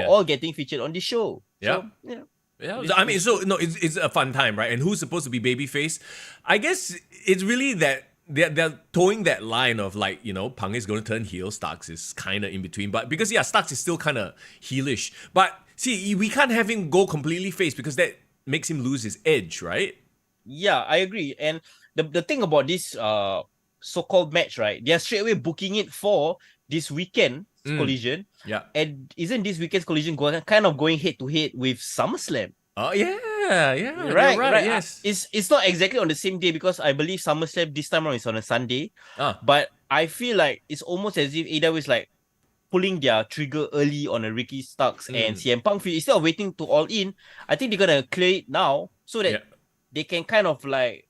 all getting featured on this show. Yeah. So, yeah, I mean, so no, it's a fun time, right? And who's supposed to be babyface? I guess it's really that they're towing that line of like, Punk is going to turn heel, Starks is kind of in between, but because Starks is still kind of heelish. But see, we can't have him go completely face because that makes him lose his edge, right? Yeah, I agree. And the thing about this so-called match, right? They're straight away booking it for this weekend Collision. Yeah. And isn't this weekend's Collision kind of going head to head with SummerSlam? Oh yeah. Right. Yes. It's not exactly on the same day because I believe SummerSlam this time around is on a Sunday. But I feel like it's almost as if AEW is like pulling their trigger early on a Ricky Starks and CM Punk feud. Instead of waiting to All In, I think they're gonna clear it now so that they can kind of like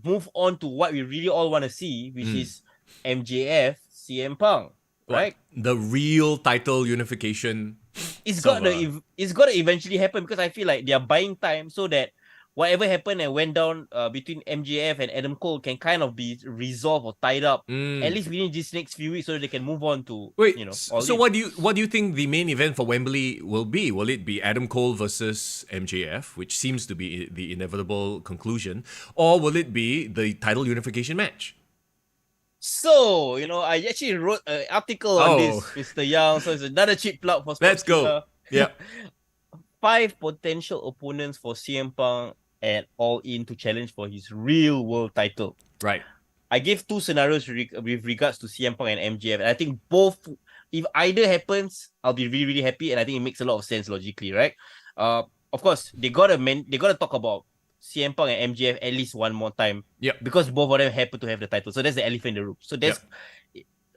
move on to what we really all want to see, which is MJF, CM Punk, right? The real title unification. It's got to eventually happen because I feel like they are buying time so that whatever happened and went down between MJF and Adam Cole can kind of be resolved or tied up at least within these next few weeks so that they can move on to so what do you think the main event for Wembley will be? Will it be Adam Cole versus MJF, which seems to be the inevitable conclusion, or will it be the title unification match? So, I actually wrote an article on this, Mister Young. So it's another cheap plug for Sports. Let's go. Yeah. 5 potential opponents for CM Punk and All In to challenge for his real world title. Right. I gave 2 scenarios with regards to CM Punk and MJF. And I think both, if either happens, I'll be really, really happy. And I think it makes a lot of sense logically, right? Of course, they gotta talk about CM Punk and MJF at least one more time. Yeah. Because both of them happen to have the title. So that's the elephant in the room. So that's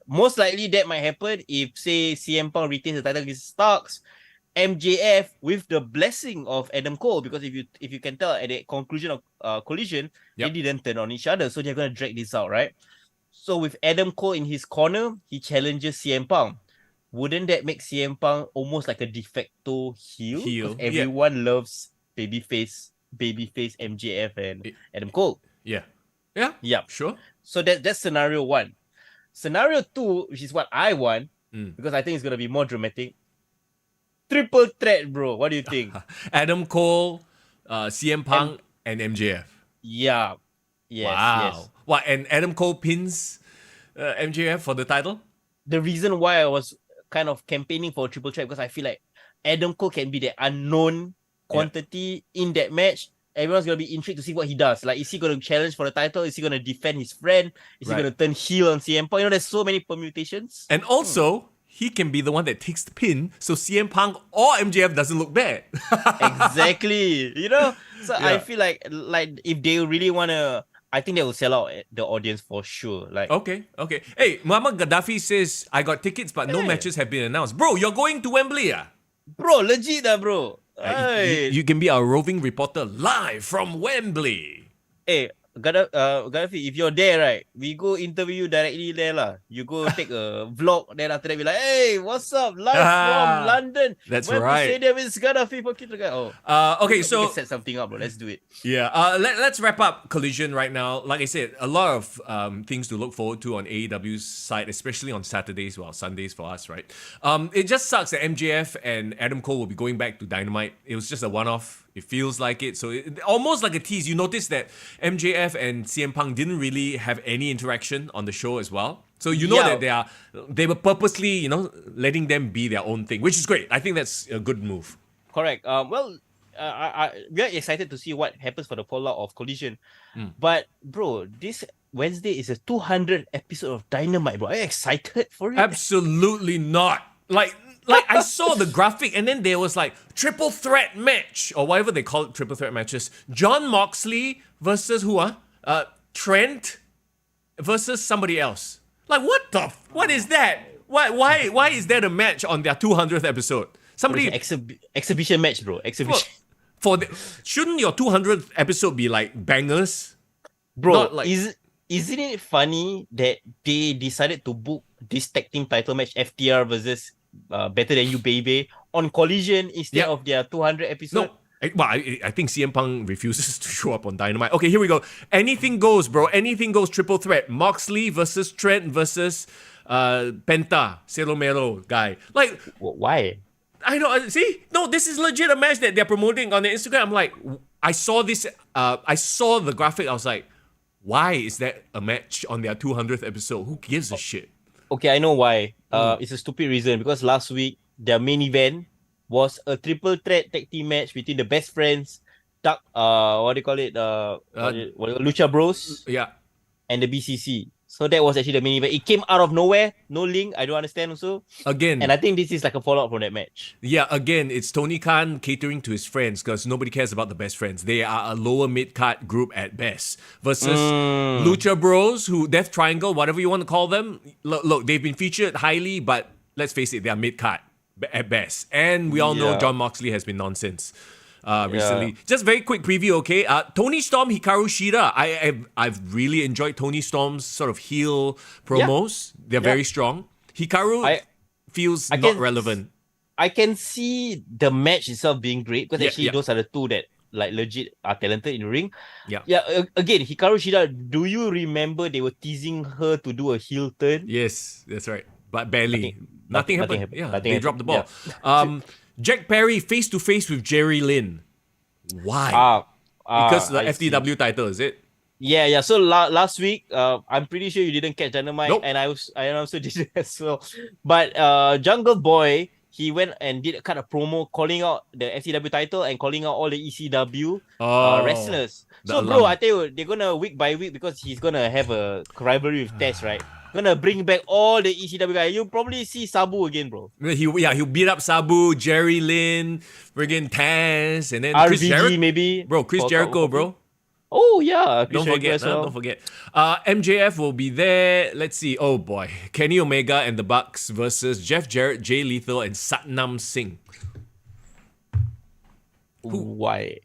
most likely that might happen if, say, CM Punk retains the title against Starks, MJF with the blessing of Adam Cole, because if you can tell at the conclusion of Collision, they didn't turn on each other, so they're gonna drag this out, right? So with Adam Cole in his corner, he challenges CM Punk. Wouldn't that make CM Punk almost like a de facto heel? Because everyone loves babyface MJF and Adam Cole. Yeah, sure. So that's scenario 1. Scenario 2, which is what I want, because I think it's gonna be more dramatic. Triple threat, bro. What do you think? Adam Cole, CM Punk, and MJF. Yeah. Yes. Wow. Yes. What? And Adam Cole pins MJF for the title? The reason why I was kind of campaigning for a triple threat because I feel like Adam Cole can be the unknown quantity in that match. Everyone's gonna be intrigued to see what he does. Like, is he gonna challenge for the title? Is he gonna defend his friend? Is he gonna turn heel on CM Punk? There's so many permutations. And also, he can be the one that takes the pin, so CM Punk or MJF doesn't look bad. Exactly. So Yeah. I feel like if they really wanna, I think they will sell out the audience for sure. Like, Okay. Hey, Muhammad Gaddafi says, I got tickets, but no Hey. matches have been announced. Bro, you're going to Wembley, bro, legit bro. You can be our roving reporter live from Wembley. Hey, Gaddafi, if you're there, right, we go interview you directly there lah. You go take a vlog, then after that be like, hey, what's up? Live from London. That's Wembley right. Stadium is Gaddafi for Kid. Oh, Okay, we so can set something up, bro. Let's do it. yeah, let's wrap up Collision right now. Like I said, a lot of things to look forward to on AEW's side, especially on Saturdays, Sundays for us, right? It just sucks that MJF and Adam Cole will be going back to Dynamite. It was just a one-off. It feels like it. So almost like a tease. You notice that MJF and CM Punk didn't really have any interaction on the show as well. So you know that they were purposely, letting them be their own thing, which is great. I think that's a good move. Correct. We are excited to see what happens for the fallout of Collision. But bro, this Wednesday is a 200th episode of Dynamite, bro. Are you excited for it? Absolutely not. Like I saw the graphic and then there was like triple threat match or whatever they call it, triple threat matches. John Moxley versus who? Trent versus somebody else. Like what is that? Why is that a match on their 200th episode? Somebody exhibition match, bro. Exhibition. Shouldn't your 200th episode be like bangers? Bro, Not like, isn't it funny that they decided to book this tag team title match, FTR versus Better Than You Baby, on Collision instead of their 200 episode? No. I think CM Punk refuses to show up on Dynamite. Okay, here we go. Anything goes, bro. Anything goes. Triple threat. Moxley versus Trent versus Penta, Celomero guy. Like, why? I know. See, no, this is legit a match that they're promoting on the Instagram. I'm like, I saw this. I saw the graphic. I was like, why is that a match on their 200th episode? Who gives a shit? Okay, I know why. It's a stupid reason because last week their main event was a triple threat tag team match between the best friends, what do you call it? Lucha Bros. Yeah. And the BCC. So that was actually the main event. It came out of nowhere, no link. I don't understand also. Again. And I think this is like a follow-up from that match. Yeah, again, it's Tony Khan catering to his friends because nobody cares about the best friends. They are a lower mid-card group at best. Versus Lucha Bros, Death Triangle, whatever you want to call them. Look, they've been featured highly, but let's face it, they are mid-card at best. And we all know John Moxley has been nonsense recently. Just very quick preview, okay? Tony Storm, Hikaru Shida. I've really enjoyed Tony Storm's sort of heel promos. They're very strong. Hikaru feels not relevant. I can see the match itself being great because actually those are the two that like legit are talented in the ring. Again, Hikaru Shida, do you remember they were teasing her to do a heel turn? Yes, that's right. But barely. Nothing happened. Yeah, they dropped the ball. Yeah. Jack Perry face-to-face with Jerry Lynn. Why? Because the FTW title, is it? Yeah. So last week, I'm pretty sure you didn't catch Dynamite, Nope. and I also didn't as well. But Jungle Boy, he went and did a kind of promo calling out the FTW title and calling out all the ECW wrestlers. So bro, I tell you, they're gonna week by week because he's gonna have a rivalry with Tess, right? Gonna bring back all the ECW guys. You'll probably see Sabu again, bro. He'll beat up Sabu, Jerry Lynn, friggin' Taz, and then RVD Chris Jericho, maybe. Bro, Chris Jericho, bro. Oh yeah, Don't forget. MJF will be there. Let's see. Oh boy, Kenny Omega and the Bucks versus Jeff Jarrett, Jay Lethal, and Satnam Singh. Why?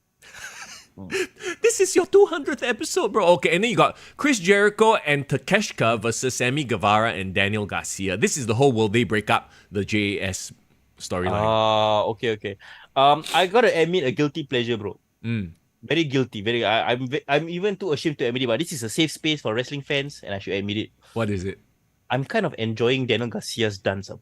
This is your 200th episode, bro. Okay, and then you got Chris Jericho and Takeshita versus Sammy Guevara and Daniel Garcia. This is the whole will they break up the JAS storyline. Okay. I gotta admit a guilty pleasure, bro. Very guilty. I'm even too ashamed to admit it, but this is a safe space for wrestling fans, and I should admit it. What is it? I'm kind of enjoying Daniel Garcia's dance, bro.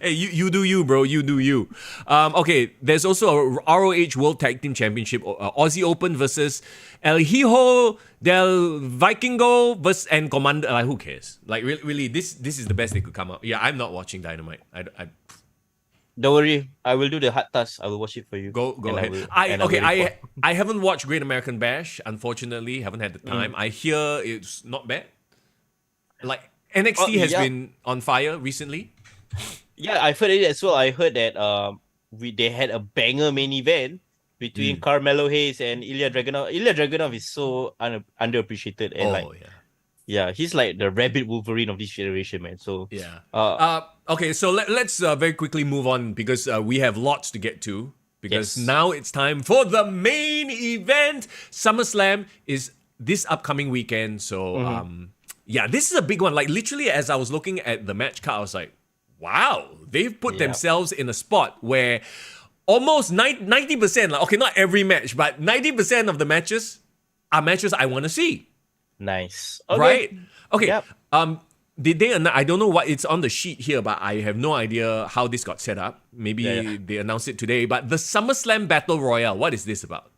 Hey, you do you, bro. You do you. Okay, there's also a ROH World Tag Team Championship, Aussie Open versus El Hijo del Vikingo versus and Commander. Like, who cares? Like, really, this is the best they could come up. Yeah, I'm not watching Dynamite. Don't worry, I will do the hard task. I will watch it for you. Go ahead. I haven't watched Great American Bash. Unfortunately, haven't had the time. I hear it's not bad. Like, NXT has yeah. been on fire recently. Yeah, I've heard it as well. I heard that they had a banger main event between Carmelo Hayes and Ilya Dragunov. Ilya Dragunov is so underappreciated and like yeah, he's like the rabbit Wolverine of this generation, man. So Yeah. uh Okay, so let's very quickly move on because we have lots to get to. Because Yes. now it's time for the main event. SummerSlam is this upcoming weekend. So, yeah, this is a big one. Like, literally, as I was looking at the match card, I was like, wow, they've put themselves in a spot where almost 90%, like, okay, not every match, but 90% of the matches are matches I want to see. nice. Okay. Right? Okay. Yep. Did they? I don't know what it's on the sheet here, but I have no idea how this got set up. Maybe they announced it today. But the SummerSlam Battle Royale, what is this about?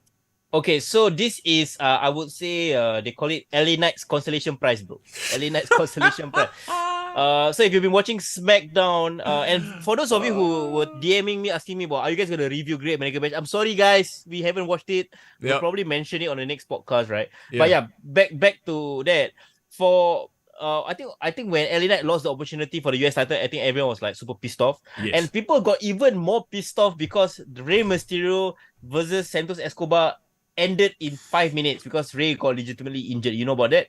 Okay, so this is I would say they call it LA Knight's Constellation Prize, bro. LA Knight's Constellation Prize. So if you've been watching Smackdown, and for those of you who were DMing me asking me about, are you guys gonna review Great American Bash? I'm sorry, guys, we haven't watched it. We'll probably mention it on the next podcast, right? But yeah, back to that. For I think when LA Knight lost the opportunity for the US title, I think everyone was like super pissed off, and people got even more pissed off because Rey Mysterio versus Santos Escobar ended in 5 minutes because Rey got legitimately injured. You know about that?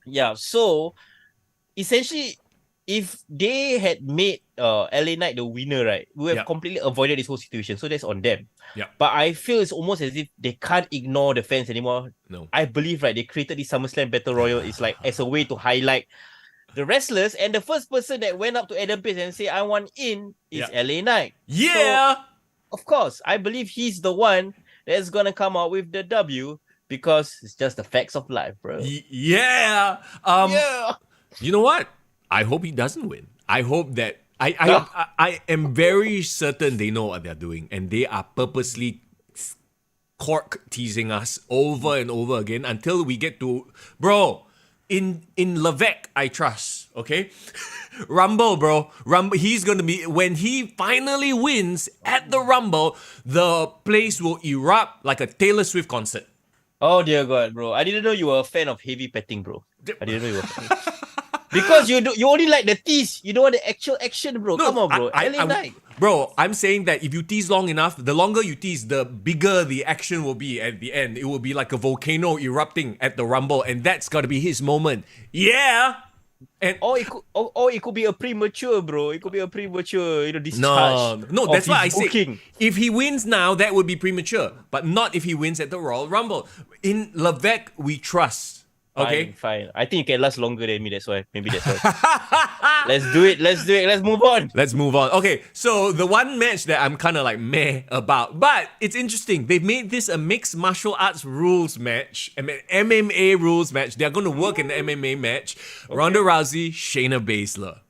Yeah. So essentially, if they had made LA Knight the winner, right, we would have completely avoided this whole situation. So that's on them. Yeah. But I feel it's almost as if they can't ignore the fans anymore. No. I believe, right, they created this SummerSlam Battle Royal is like as a way to highlight the wrestlers. And the first person that went up to Adam Page and say, I want in, is LA Knight. Yeah. So, of course, I believe he's the one that's going to come out with the W because it's just the facts of life, bro. Yeah. You know what? I hope he doesn't win. I hope that I am very certain they know what they're doing and they are purposely cork teasing us over and over again until we get to in Levesque, I trust. Okay, Rumble, bro. Rumble. He's gonna be when he finally wins at the Rumble. The place will erupt like a Taylor Swift concert. Oh dear God, bro! I didn't know you were a fan of heavy petting, bro. I didn't know you were. Because you only like the tease. You don't want the actual action, bro. No, come on, bro. LA Knight. Bro, I'm saying that if you tease long enough, the longer you tease, the bigger the action will be at the end. It will be like a volcano erupting at the Rumble, and that's gotta be his moment. Yeah. And it could be a premature, bro. It could be a premature, discharge. No, that's why I say booking. If he wins now, that would be premature, but not if he wins at the Royal Rumble. In Levesque, we trust. Okay, fine. I think you can last longer than me. That's why. Maybe that's why. Let's do it. Let's move on. Let's move on. Okay, so the one match that I'm kind of like meh about, but it's interesting. They've made this a mixed martial arts rules match, MMA rules match. They're going to work in the MMA match. Okay. Ronda Rousey, Shayna Baszler.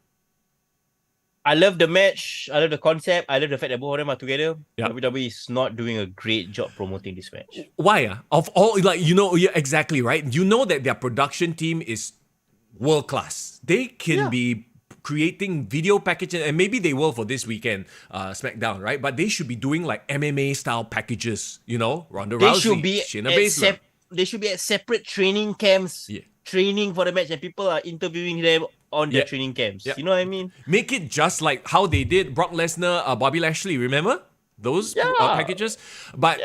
I love the match. I love the concept. I love the fact that both of them are together. Yep. WWE is not doing a great job promoting this match. Why? Of all, you're exactly right. You know that their production team is world class. They can be creating video packages, and maybe they will for this weekend, Smackdown, right? But they should be doing like MMA style packages. Ronda Rousey, Shayna Baszler. They should be at separate training camps, training for the match, and people are interviewing them on their training camps. You know what I mean? Make it just like how they did Brock Lesnar, Bobby Lashley, remember? Those packages? But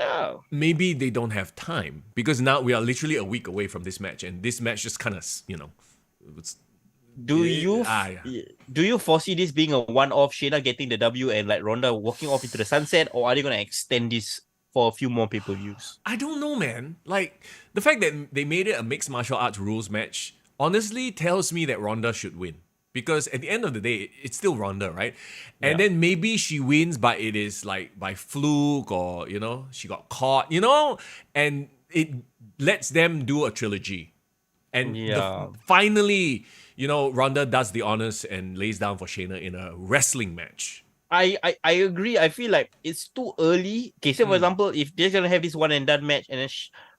maybe they don't have time because now we are literally a week away from this match and this match just kind of, Do you foresee this being a one-off, Shayna getting the W and like Ronda walking off into the sunset, or are they going to extend this for a few more pay-per-views? I don't know, man. Like, the fact that they made it a mixed martial arts rules match honestly tells me that Ronda should win. Because at the end of the day, it's still Ronda, right? And then maybe she wins, but it is like by fluke or, she got caught, and it lets them do a trilogy. And finally, Ronda does the honors and lays down for Shayna in a wrestling match. I agree. I feel like it's too early. Okay, so for example, if they're going to have this one and done match and then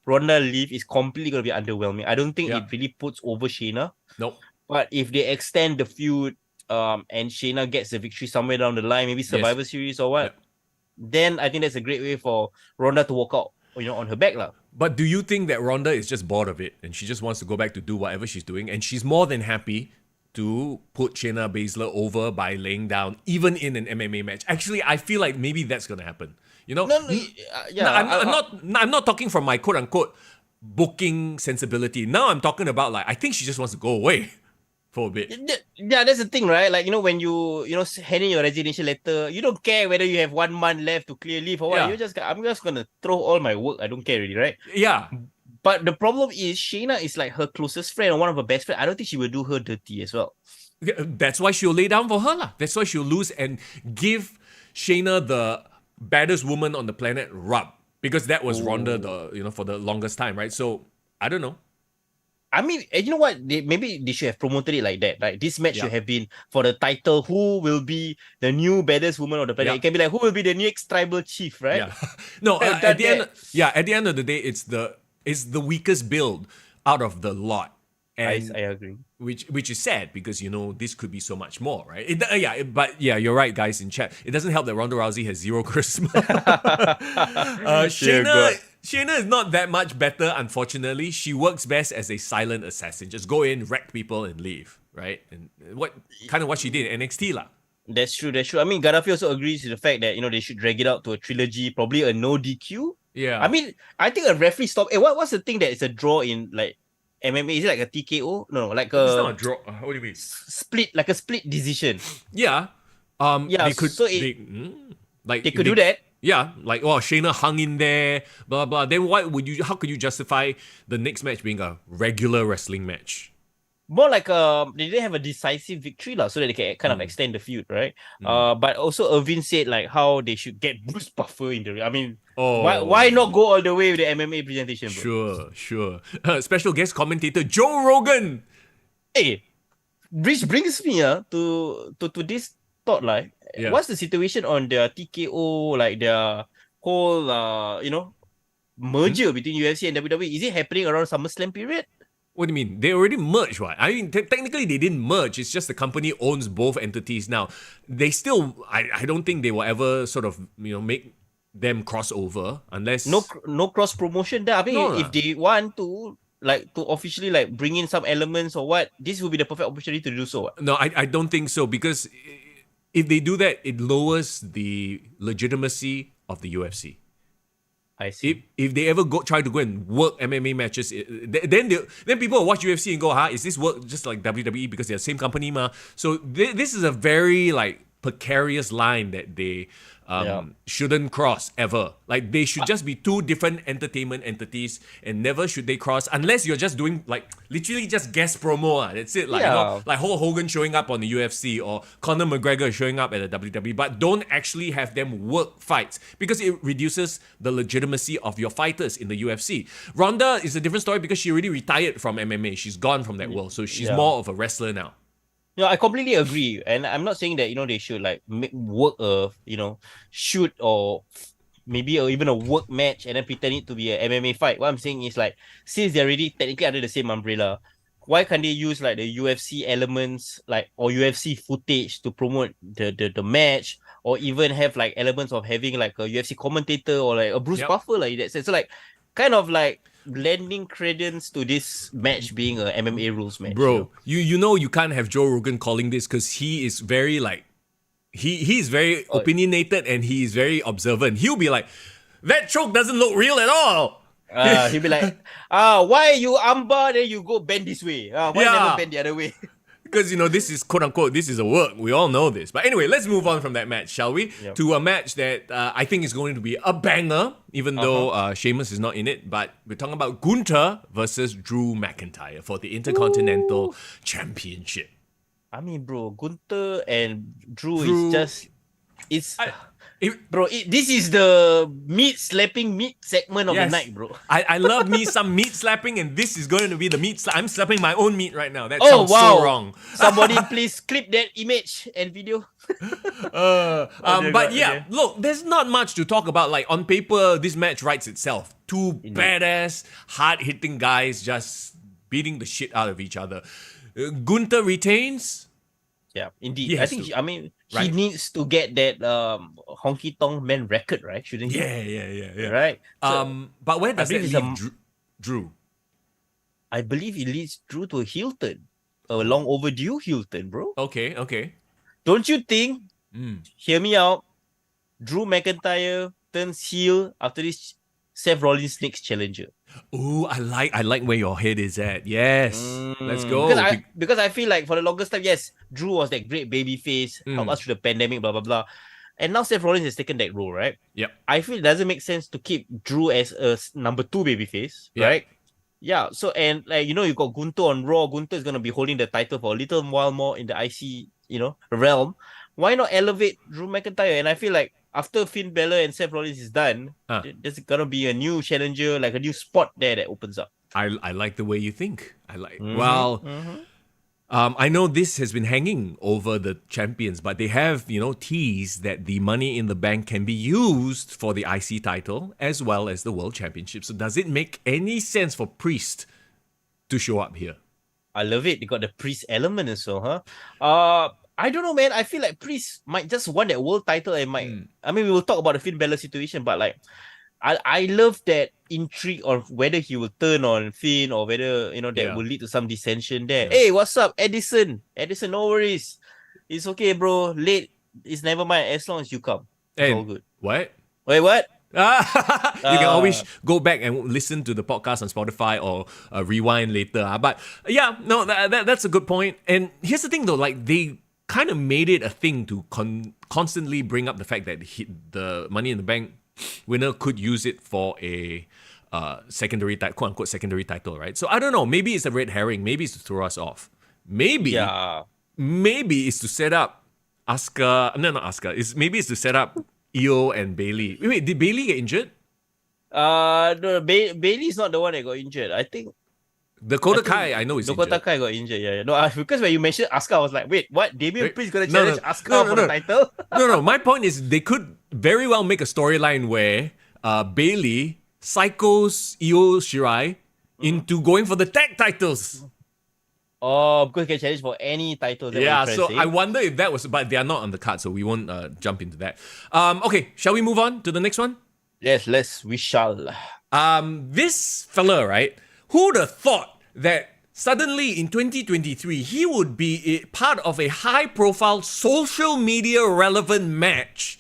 Ronda leave, is completely going to be underwhelming. I don't think it really puts over Shayna. Nope. But if they extend the feud and Shayna gets the victory somewhere down the line, maybe Survivor Series or what, then I think that's a great way for Ronda to walk out, on her back. But do you think that Ronda is just bored of it and she just wants to go back to do whatever she's doing and she's more than happy to put Shayna Baszler over by laying down, even in an MMA match. Actually, I feel like maybe that's gonna happen. You know, No, yeah, I'm not talking from my quote unquote booking sensibility. Now I'm talking about like I think she just wants to go away for a bit. Yeah, that's the thing, right? Like, when you hand in your resignation letter, you don't care whether you have 1 month left to clear leave or what. Yeah. I'm just gonna throw all my work. I don't care really, right? Yeah. But the problem is Shayna is like her closest friend or one of her best friends. I don't think she will do her dirty as well. That's why she'll lay down for her lah. That's why she'll lose and give Shayna the baddest woman on the planet rub, because that was Ronda for the longest time, right? So I don't know. I mean, you know what? Maybe they should have promoted it like that. Right? This match should have been for the title. Who will be the new baddest woman on the planet? Yeah. It can be like, who will be the next tribal chief, right? Yeah. No, at the end of the day, it's the weakest build out of the lot. And I agree. Which is sad because this could be so much more, right? But you're right, guys in chat. It doesn't help that Ronda Rousey has zero charisma. Shayna is not that much better, unfortunately. She works best as a silent assassin. Just go in, wreck people, and leave, right? And what she did in NXT lah. That's true. I mean, Gaddafi also agrees with the fact that they should drag it out to a trilogy, probably a no DQ. Yeah. I mean, I think a referee stop. What's the thing that is a draw in like MMA? Is it like a TKO? No, like a. It's not a draw. What do you mean? Split, like a split decision. Yeah. They could. They could do that. Yeah, like Shayna hung in there, blah blah. Then how could you justify the next match being a regular wrestling match? More like they didn't have a decisive victory so that they can kind of extend the feud, right? But also Irvin said like how they should get Bruce Buffer in the ring. I mean, why not go all the way with the MMA presentation, bro? Sure. Special guest commentator Joe Rogan. Hey, which brings me to this thought like. Yeah. What's the situation on their TKO, like their whole, merger between UFC and WWE? Is it happening around SummerSlam period? What do you mean? They already merged, right? I mean, technically they didn't merge. It's just the company owns both entities now. They still, I don't think they will ever sort of, make them cross over unless... No cross promotion there. I mean, if they want to officially bring in some elements or what, this will be the perfect opportunity to do so. No, I don't think so, because... If they do that, it lowers the legitimacy of the UFC. I see. If they ever try to go and work MMA matches, then people will watch UFC and go, is this work just like WWE because they're the same company, ma? So this is a very precarious line that they shouldn't cross ever. Like they should just be two different entertainment entities, and never should they cross unless you're just doing literally just guest promo. That's it. Like Hulk Hogan showing up on the UFC or Conor McGregor showing up at the WWE, but don't actually have them work fights because it reduces the legitimacy of your fighters in the UFC. Ronda is a different story because she already retired from MMA. She's gone from that world, so she's more of a wrestler now. I completely agree, and I'm not saying that they should work a shoot or maybe even a work match and then pretend it to be an MMA fight. What I'm saying is since they're already technically under the same umbrella, why can't they use the UFC elements or UFC footage to promote the match, or even have elements of having a UFC commentator or a Bruce Buffer in that sense. So kind of lending credence to this match being a MMA rules match. Bro, you can't have Joe Rogan calling this because he is very he's very opinionated and he is very observant. He'll be like, that choke doesn't look real at all. He'll be like, why you armbar then you go bend this way? Why never bend the other way? Because, this is quote unquote, this is a work. We all know this. But anyway, let's move on from that match, shall we? Yep. To a match that I think is going to be a banger, even though Sheamus is not in it. But we're talking about Gunther versus Drew McIntyre for the Intercontinental Championship. I mean, bro, Gunther and Drew is just... this is the meat segment of the night, bro. I love me some meat slapping, and this is going to be the meat I'm slapping my own meat right now. That sounds so wrong. Somebody please clip that image and video. Look, there's not much to talk about. On paper, this match writes itself. Two badass, hard-hitting guys just beating the shit out of each other. Gunther retains. Yeah, indeed. He needs to get that honky tonk man record, right? Shouldn't he? Yeah. Right. But where does it leave Drew? I believe it leads Drew to a heel turn. a long overdue heel turn, bro. Okay. Don't you think? Mm. Hear me out. Drew McIntyre turns heel after this Seth Rollins' next challenger. Ooh, I like where your head is at. Yes. Let's go. Because I feel like for the longest time, yes, Drew was that great baby face, helped Mm. us through the pandemic, blah blah blah. And now Seth Rollins has taken that role, right? Yep. I feel it doesn't make sense to keep Drew as a number 2 babyface, Yeah. right? Yeah. So and like you got Gunther on Raw. Gunther is gonna be holding the title for a little while more in the IC, realm. Why not elevate Drew McIntyre? And I feel like after Finn Balor and Seth Rollins is done, there's gonna be a new challenger, like a new spot there that opens up. I like the way you think. I know this has been hanging over the champions, but they have, teased that the Money in the Bank can be used for the IC title as well as the World Championship. So does it make any sense for Priest to show up here? I love it. They got the Priest element as well, huh? I don't know, man. I feel like Priest might just want that world title and might. I mean, we will talk about the Finn Balor situation, but like, I love that intrigue of whether he will turn on Finn or whether that will lead to some dissension there. Yeah. Hey, what's up, Edison? Edison, no worries. It's okay, bro. Late, it's never mind as long as you come. It's all good. What? Wait, what? You can always go back and listen to the podcast on Spotify or rewind later. But yeah, no, that's a good point. And here's the thing though, like they kind of made it a thing to constantly bring up the fact that the Money in the Bank winner could use it for a secondary quote unquote secondary title, right? So I don't know. Maybe it's a red herring. Maybe it's to throw us off. Maybe it's to set up Asuka. No, not Asuka. Maybe it's to set up Io and Bailey. Wait, did Bailey get injured? No, Bailey's not the one that got injured. I think Dakota Kai, I know is Dakota injured. Kai got injured. Yeah. No, because when you mentioned Asuka, I was like, wait, what? Damian Priest gonna challenge Asuka for the title? No. My point is they could very well make a storyline where Bailey psychos Io Shirai into going for the tag titles. Oh, because he can challenge for any title. Yeah, so I wonder if that was, but they are not on the card, so we won't jump into that. Okay, shall we move on to the next one? Yes, we shall. This fella, right? Who'd have thought that suddenly in 2023 he would be part of a high-profile social media relevant match,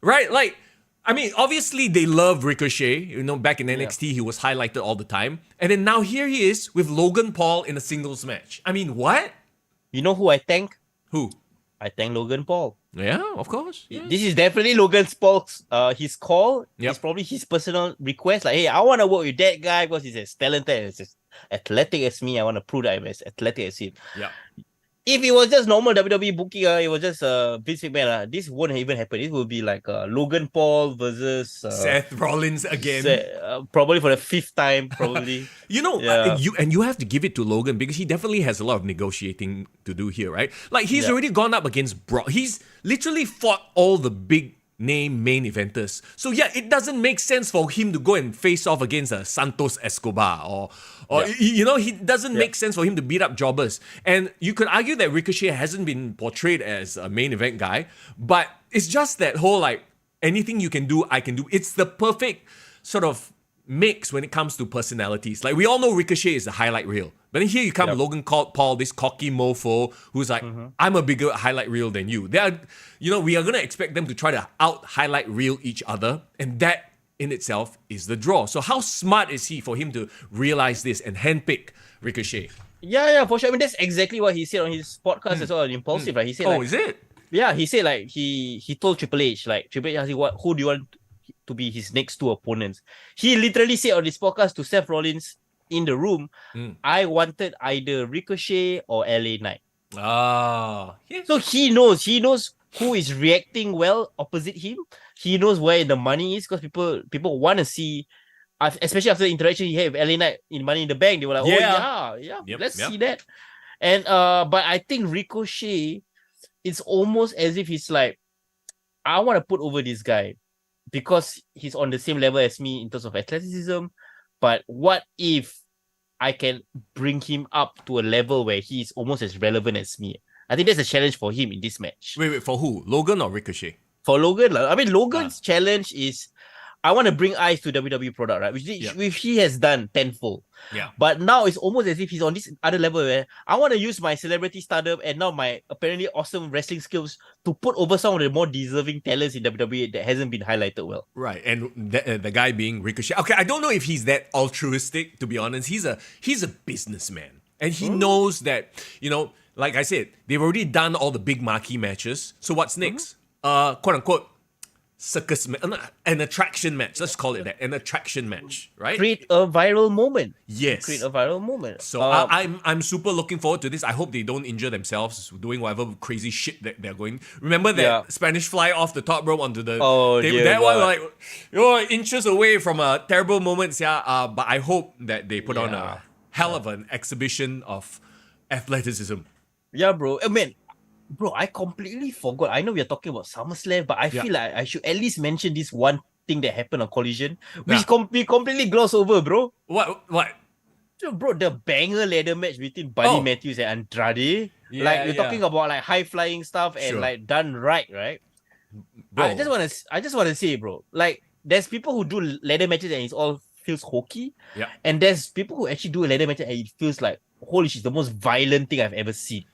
right? Like, I mean, obviously they loved Ricochet. Back in NXT he was highlighted all the time, and then now here he is with Logan Paul in a singles match. I mean, what? You know who I thank? Who? I thank Logan Paul. Yeah, of course. Yeah. This is definitely Logan Paul's his call. Yep. It's probably his personal request. Like, hey, I want to work with that guy because he's as talented and as athletic as me. I want to prove that I'm as athletic as him. Yeah. If it was just normal WWE booking, it was just Vince McMahon, this won't even happen. This will be like Logan Paul versus Seth Rollins again. Probably for the 5th time, probably. You have to give it to Logan because he definitely has a lot of negotiating to do here, right? Like he's already gone up against Brock. He's literally fought all the big name main eventers. So yeah, it doesn't make sense for him to go and face off against Santos Escobar or he doesn't make sense for him to beat up jobbers. And you could argue that Ricochet hasn't been portrayed as a main event guy, but it's just that whole like anything you can do, I can do. It's the perfect sort of mix when it comes to personalities. Like we all know Ricochet is the highlight reel. But then here you come Logan Paul, this cocky mofo who's like, I'm a bigger highlight reel than you. They are, we are going to expect them to try to out-highlight reel each other. And that in itself is the draw. So how smart is he for him to realize this and handpick Ricochet? Yeah, for sure. I mean, that's exactly what he said on his podcast as well, on Impulsive. Right? He said, is it? Yeah, he said like he told Triple H, like Triple H asked him, who do you want to be his next 2 opponents? He literally said on his podcast to Seth Rollins in the room, I wanted either Ricochet or LA Knight. So he knows who is reacting well opposite him. He knows where the money is because people want to see, especially after the interaction he had with LA Knight in Money in the Bank. They were like, let's see that. And but I think Ricochet, it's almost as if he's like, I want to put over this guy because he's on the same level as me in terms of athleticism. But what if I can bring him up to a level where he's almost as relevant as me? I think that's a challenge for him in this match. Wait, for who? Logan or Ricochet? For Logan. I mean, Logan's challenge is I want to bring eyes to WWE product, right? Which he has done tenfold. Yeah. But now it's almost as if he's on this other level where I want to use my celebrity stardom and now my apparently awesome wrestling skills to put over some of the more deserving talents in WWE that hasn't been highlighted well. Right, and the guy being Ricochet. Okay, I don't know if he's that altruistic, to be honest. He's a businessman, and he knows that, like I said, they've already done all the big marquee matches. So what's next? Quote unquote circus an attraction match. Let's call it that, an attraction match, right? Create a viral moment. Yes. Create a viral moment. So I'm super looking forward to this. I hope they don't injure themselves doing whatever crazy shit that they're going. Remember that Spanish fly off the top rope onto the table? That was like, inches away from a terrible moment. Yeah. But I hope that they put on a hell of an exhibition of athleticism. Yeah, bro. I mean, bro, I completely forgot. I know we are talking about SummerSlam, but I feel like I should at least mention this one thing that happened on Collision, which we completely gloss over, bro. What? So, bro, the banger ladder match between Buddy Matthews and Andrade. We're talking about like high flying stuff and like done right? Bro. I just wanna say, bro, like there's people who do ladder matches and it all feels hokey. Yeah. And there's people who actually do a ladder match and it feels like, holy shit, the most violent thing I've ever seen.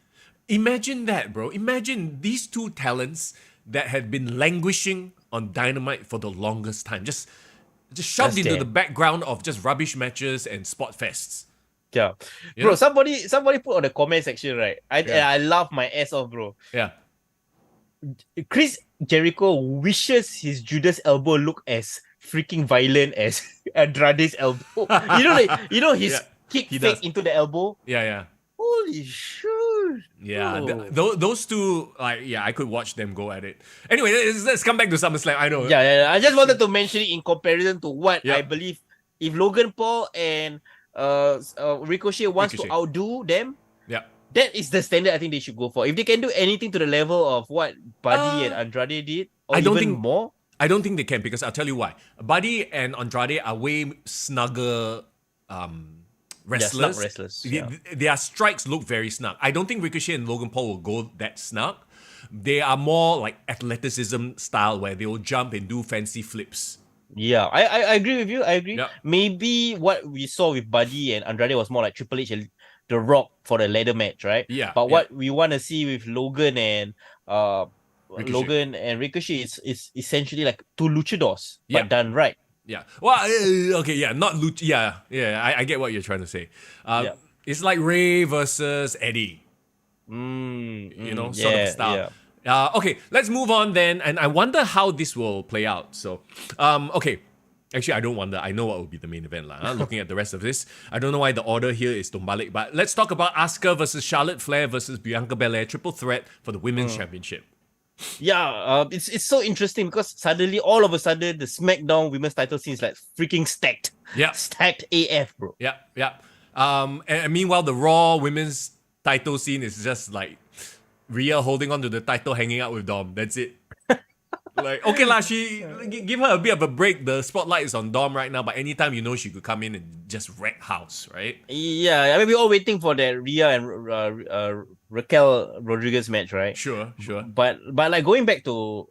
Imagine that, bro. Imagine these two talents that had been languishing on Dynamite for the longest time. Just shoved into the background of just rubbish matches and spot fests. Yeah. Bro, somebody put on the comment section, right? I laugh my ass off, bro. Yeah. Chris Jericho wishes his Judas elbow looked as freaking violent as Andrade's elbow. You know his kick fake into the elbow? Yeah. Holy shit. Yeah, those two, I could watch them go at it. Anyway, let's come back to SummerSlam. I know. Yeah. I just wanted to mention it in comparison to what I believe if Logan Paul and Ricochet wants to outdo them, that is the standard I think they should go for. If they can do anything to the level of what Buddy and Andrade did, or more. I don't think they can, because I'll tell you why. Buddy and Andrade are way snugger wrestlers. Their strikes look very snug. I don't think Ricochet and Logan Paul will go that snug. They are more like athleticism style where they will jump and do fancy flips. Yeah, I agree with you. I agree. Yeah. Maybe what we saw with Buddy and Andrade was more like Triple H and The Rock for the ladder match, right? Yeah. But what we want to see with Logan and Ricochet is essentially like two luchadors, but done right. Yeah. Well, okay, yeah, not Lucha. Yeah, I get what you're trying to say. It's like Ray versus Eddie. Sort of style. Yeah. Okay, let's move on then. And I wonder how this will play out. So, okay. Actually, I don't wonder. I know what will be the main event. Looking at the rest of this, I don't know why the order here is Tombalik. But let's talk about Asuka versus Charlotte Flair versus Bianca Belair. Triple threat for the Women's Championship. Yeah, it's so interesting because all of a sudden, the SmackDown women's title scene is like freaking stacked. Yeah. Stacked AF, bro. Yeah. And meanwhile, the Raw women's title scene is just like Rhea holding on to the title, hanging out with Dom. That's it. Like, okay lah, give her a bit of a break. The spotlight is on Dom right now, but anytime she could come in and just wreck house, right? Yeah, I mean, we're all waiting for that Rhea and Raquel Rodriguez match, right? Sure. But like going back to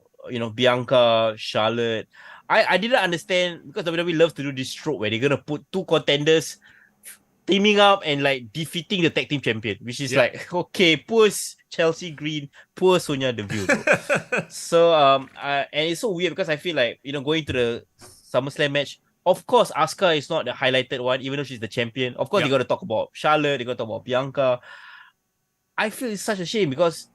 Bianca, Charlotte, I didn't understand because WWE loves to do this trope where they're gonna put two contenders teaming up and like defeating the tag team champion, which is like, okay, poor Chelsea Green, poor Sonya Deville. So and it's so weird because I feel like going to the SummerSlam match, of course Asuka is not the highlighted one, even though she's the champion. Of course they got to talk about Charlotte, they got to talk about Bianca. I feel it's such a shame because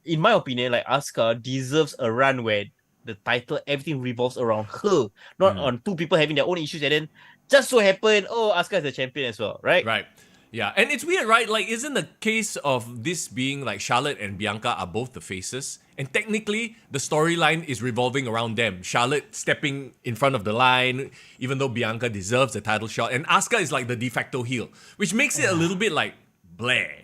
in my opinion, like Asuka deserves a run where the title, everything revolves around her, not on two people having their own issues and then just so happen, Asuka is the champion as well, right? Right. Yeah, and it's weird, right? Like, isn't the case of this being like Charlotte and Bianca are both the faces? And technically, the storyline is revolving around them. Charlotte stepping in front of the line, even though Bianca deserves the title shot. And Asuka is like the de facto heel, which makes it a little bit like Blair,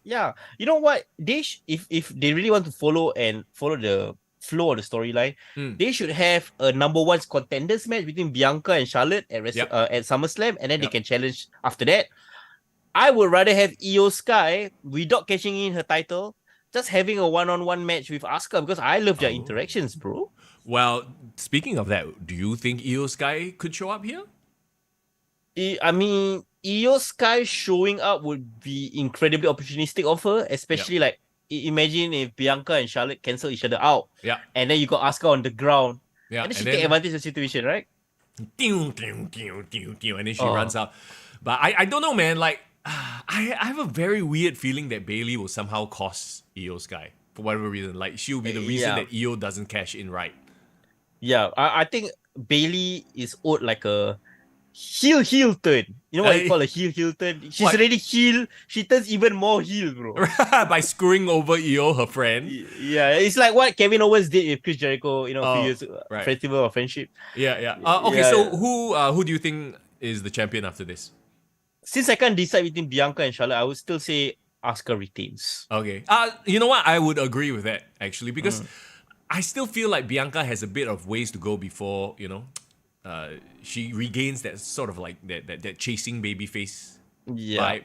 Yeah. You know what? If they really want to follow the flow of the storyline, they should have a number one contenders match between Bianca and Charlotte at SummerSlam, and then they can challenge after that. I would rather have Io Sky without cashing in her title, just having a one-on-one match with Asuka because I love their interactions, bro. Well, speaking of that, do you think Io Sky could show up here? I mean, Io Sky showing up would be incredibly opportunistic of her, especially like imagine if Bianca and Charlotte cancel each other out, Yeah. and then you got Asuka on the ground, Yeah. and then she take advantage of the situation, right? And then she runs out. But I don't know, man. Like, I have a very weird feeling that Bailey will somehow cost Io Sky for whatever reason. Like, she'll be the reason that Io doesn't cash in right. Yeah, I think Bailey is owed like a heel turn. You know what you call a heel turn? She's already heel. She turns even more heel, bro. By screwing over Io, her friend. Yeah, it's like what Kevin Owens did with Chris Jericho, a few years Festival of Friendship. Yeah. Okay, so who do you think is the champion after this? Since I can't decide between Bianca and Charlotte, I would still say Asuka retains. Okay. You know what? I would agree with that, actually, because I still feel like Bianca has a bit of ways to go before, she regains that sort of like that chasing babyface vibe.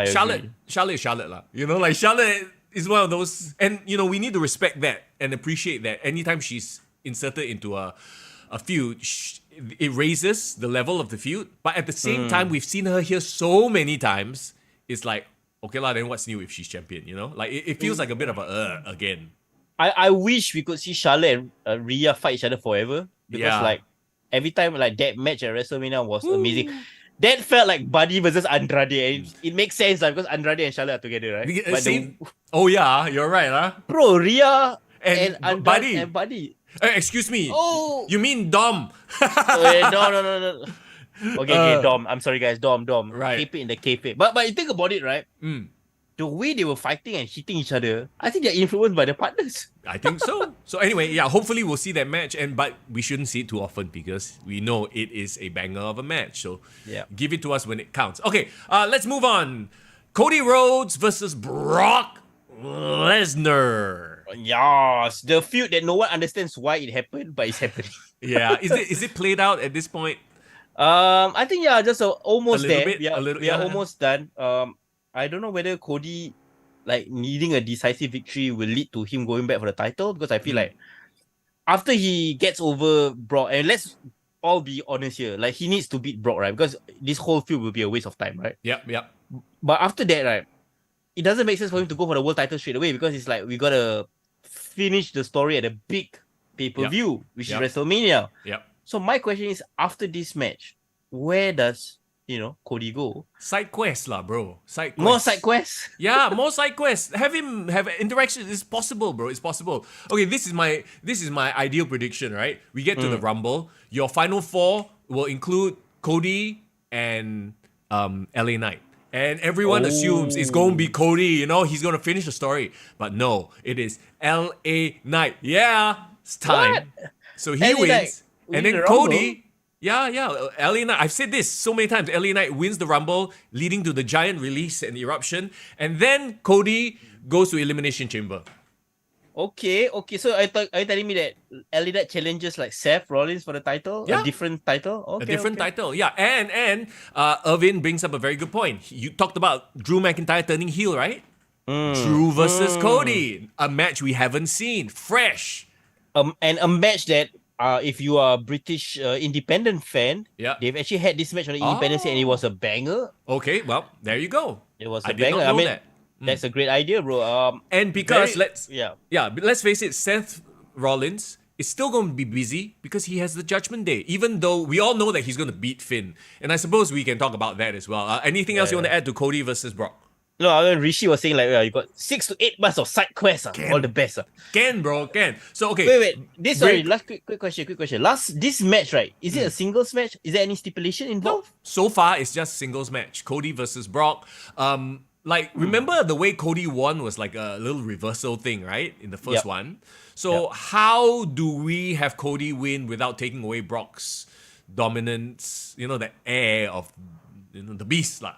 Charlotte lah. Like Charlotte is one of those, and we need to respect that and appreciate that. Anytime she's inserted into a feud, it raises the level of the feud. But at the same time, we've seen her here so many times. It's like, okay lah, then what's new if she's champion? Like it feels like a bit of a again. I wish we could see Charlotte and Rhea fight each other forever, because like every time like that match at WrestleMania was amazing. That felt like Buddy versus Andrade, and it makes sense because Andrade and Charlotte are together, right? Oh yeah, you're right, huh? Bro, Rhea and Andrade and Buddy. Excuse me. Oh, you mean Dom? No. Okay, Dom. I'm sorry, guys. Dom. Right. Keep it in the kayfabe. But you think about it, right? The way they were fighting and hitting each other, I think they're influenced by the partners. I think so. So anyway, hopefully we'll see that match, but we shouldn't see it too often because we know it is a banger of a match. So give it to us when it counts. Okay, let's move on. Cody Rhodes versus Brock Lesnar. Yes, the feud that no one understands why it happened, but it's happening. Is it played out at this point? I think just almost there. We are almost done. I don't know whether Cody like needing a decisive victory will lead to him going back for the title, because I feel like after he gets over Brock, and let's all be honest here, like he needs to beat Brock, right? Because this whole feud will be a waste of time, right? Yep. But after that, right, it doesn't make sense for him to go for the world title straight away, because it's like we gotta finish the story at a big pay-per-view, which is WrestleMania. Yep. So my question is, after this match, where does Cody go? Side quest lah, bro. More side quests? Yeah, more side quests. Have him have interaction. It's possible, bro. It's possible. Okay, this is my ideal prediction, right? We get to the Rumble. Your final four will include Cody and LA Knight. And everyone assumes it's going to be Cody, he's going to finish the story. But no, it is LA Knight. Yeah, it's time. What? So he wins. And then Cody... Yeah, LA Knight. I've said this so many times. LA Knight wins the Rumble, leading to the giant release and eruption. And then Cody goes to Elimination Chamber. Okay. So are you telling me that LA Knight challenges like Seth Rollins for the title? Yeah. A different title? Okay, a different title, yeah. And Irvin brings up a very good point. You talked about Drew McIntyre turning heel, right? Drew versus Cody. A match we haven't seen. Fresh. And a match that... if you are a British independent fan, they've actually had this match on the Independence Day, and it was a banger. Okay, well, there you go. It was a banger. I mean, that's a great idea, bro. And because let's face it, Seth Rollins is still going to be busy because he has the Judgment Day, even though we all know that he's going to beat Finn. And I suppose we can talk about that as well. Anything else you want to add to Cody versus Brock? No, Rishi was saying like, you got 6 to 8 months of side quests. All the best. Can, bro, can. So, okay. Wait. Last quick question. This match, right? Is it a singles match? Is there any stipulation involved? No. So far, it's just singles match. Cody versus Brock. Remember the way Cody won was like a little reversal thing, right? In the first one. So, how do we have Cody win without taking away Brock's dominance? The air of the beast, lah.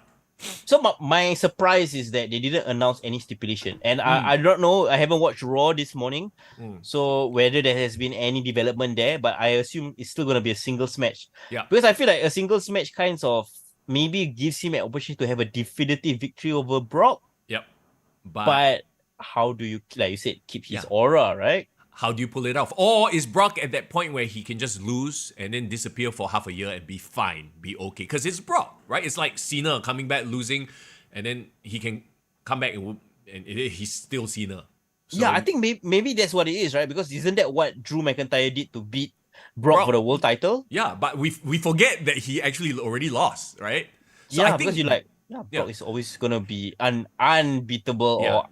So my surprise is that they didn't announce any stipulation, and I don't know. I haven't watched Raw this morning, so whether there has been any development there, but I assume it's still gonna be a singles match. Yeah, because I feel like a singles match kind of maybe gives him an opportunity to have a definitive victory over Brock. Yep, but how do you, like you said, keep his aura, right? How do you pull it off? Or is Brock at that point where he can just lose and then disappear for half a year and be fine, be okay? Because it's Brock, right? It's like Cena coming back, losing, and then he can come back and he's still Cena. So, yeah, I think maybe that's what it is, right? Because isn't that what Drew McIntyre did to beat Brock for the world title? Yeah, but we forget that he actually already lost, right? So yeah, I think, because Brock is always gonna be unbeatable or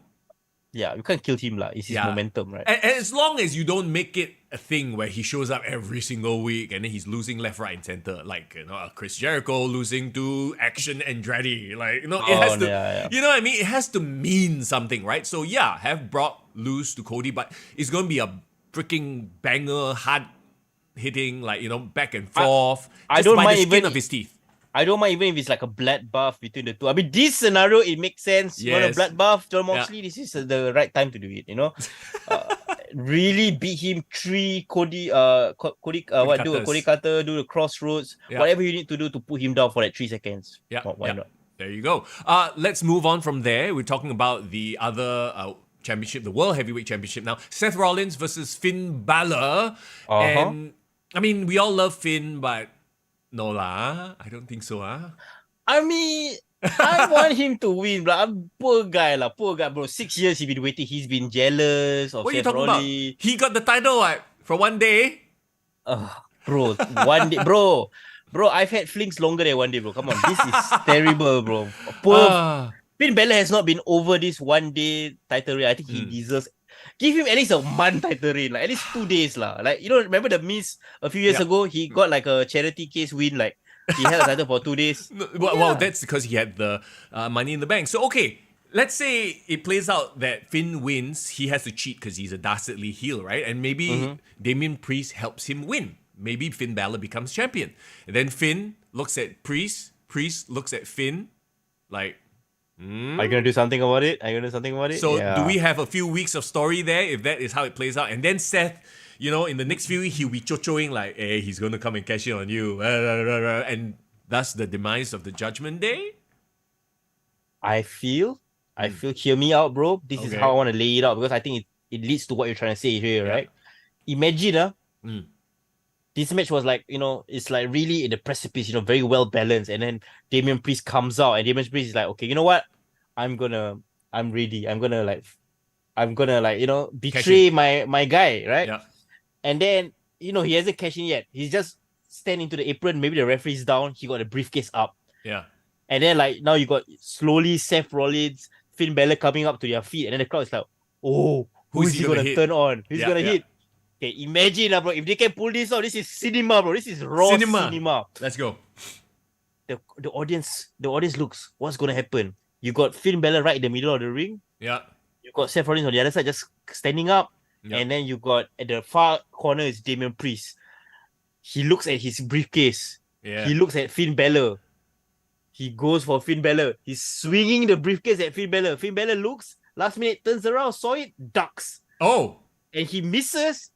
you can't kill him lah. It's his momentum, right? And as long as you don't make it a thing where he shows up every single week and then he's losing left, right, and center, like Chris Jericho losing to Action Andretti, like it has to, you know what I mean? It has to mean something, right? So have Brock lose to Cody, but it's gonna be a freaking banger, hard hitting, like back and forth. I don't mind the skin even of his teeth. I don't mind even if it's like a bloodbath between the two. I mean, this scenario, it makes sense. You want a bloodbaff, John Moxley, this is the right time to do it, really beat him 3 Cody Carter, do the crossroads, whatever you need to do to put him down for that 3 seconds. Why not? There you go. Let's move on from there. We're talking about the other championship, the World Heavyweight Championship now. Seth Rollins versus Finn Balor. And, I mean, we all love Finn, but no lah, I don't think so. I mean, I want him to win, but poor guy, bro. 6 years he's been waiting. He's been jealous of what Seth are you talking Rollins. About? He got the title for one day. Bro, one day, bro, I've had flings longer than one day, bro. Come on, this is terrible, bro. Poor Finn Balor has not been over this 1 day title reign. I think he deserves. Give him at least a month title reign, like at least 2 days lah. Like remember the Miz a few years ago? He got like a charity case win, like he held a title for 2 days. Well, that's because he had the Money in the Bank. So okay, let's say it plays out that Finn wins. He has to cheat because he's a dastardly heel, right? And maybe Damian Priest helps him win. Maybe Finn Balor becomes champion. And then Finn looks at Priest. Priest looks at Finn, like. Are you gonna do something about it? So do we have a few weeks of story there if that is how it plays out? And then Seth, in the next few weeks he'll be chochoing like, hey, he's gonna come and cash in on you, and that's the demise of the Judgment Day. I feel, hear me out, bro. This is how I want to lay it out because I think it leads to what you're trying to say here, right? Imagine, this match was like, it's like really in the precipice, very well balanced. And then Damian Priest comes out and Damian Priest is like, okay, you know what? I'm ready. I'm gonna betray my guy, right? Yeah. And then, he hasn't cashed in yet. He's just standing to the apron. Maybe the referee's down. He got the briefcase up. Yeah. And then now you got slowly Seth Rollins, Finn Balor coming up to their feet. And then the crowd is like, oh, who's he gonna turn on? Who's gonna hit? Okay, imagine, bro, if they can pull this off, this is cinema, bro. This is raw cinema. Let's go. The audience looks, what's gonna happen? You got Finn Balor right in the middle of the ring. Yeah. You got Seth Rollins on the other side just standing up. Yeah. And then you got at the far corner is Damian Priest. He looks at his briefcase. Yeah. He looks at Finn Balor. He goes for Finn Balor. He's swinging the briefcase at Finn Balor. Finn Balor looks, last minute turns around, saw it, ducks. Oh. And he misses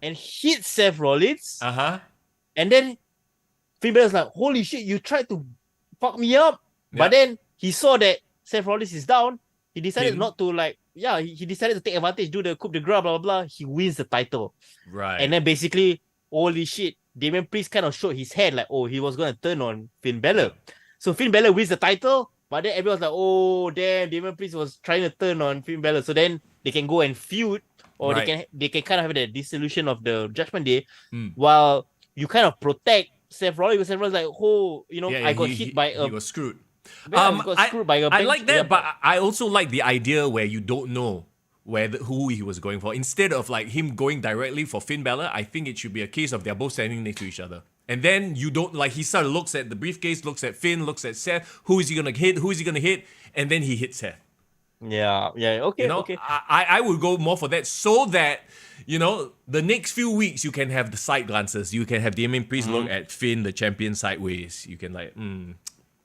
and hits Seth Rollins. And then Finn Balor's like, holy shit, you tried to fuck me up. Yeah. But then he saw that Seth Rollins is down. He decided not to he decided to take advantage, do the coup de grace, blah, blah, blah. He wins the title. Right. And then basically, holy shit, Damian Priest kind of showed his head like, oh, he was going to turn on Finn Balor. Yeah. So Finn Balor wins the title, but then everyone's like, oh, damn, Damian Priest was trying to turn on Finn Balor. So then they can go and feud, or they can kind of have the dissolution of the Judgment Day, while you kind of protect Seth Rollins. Seth Rollins like, oh, I got hit by a... He was screwed. I like that, but I also like the idea where you don't know who he was going for. Instead of like him going directly for Finn Balor, I think it should be a case of they're both standing next to each other. And then you don't, like, he sort of looks at the briefcase, looks at Finn, looks at Seth. Who is he going to hit? And then he hits Seth. Yeah, okay, okay. I would go more for that so that, the next few weeks you can have the side glances. You can have Damian Priest look at Finn, the champion, sideways. You can like,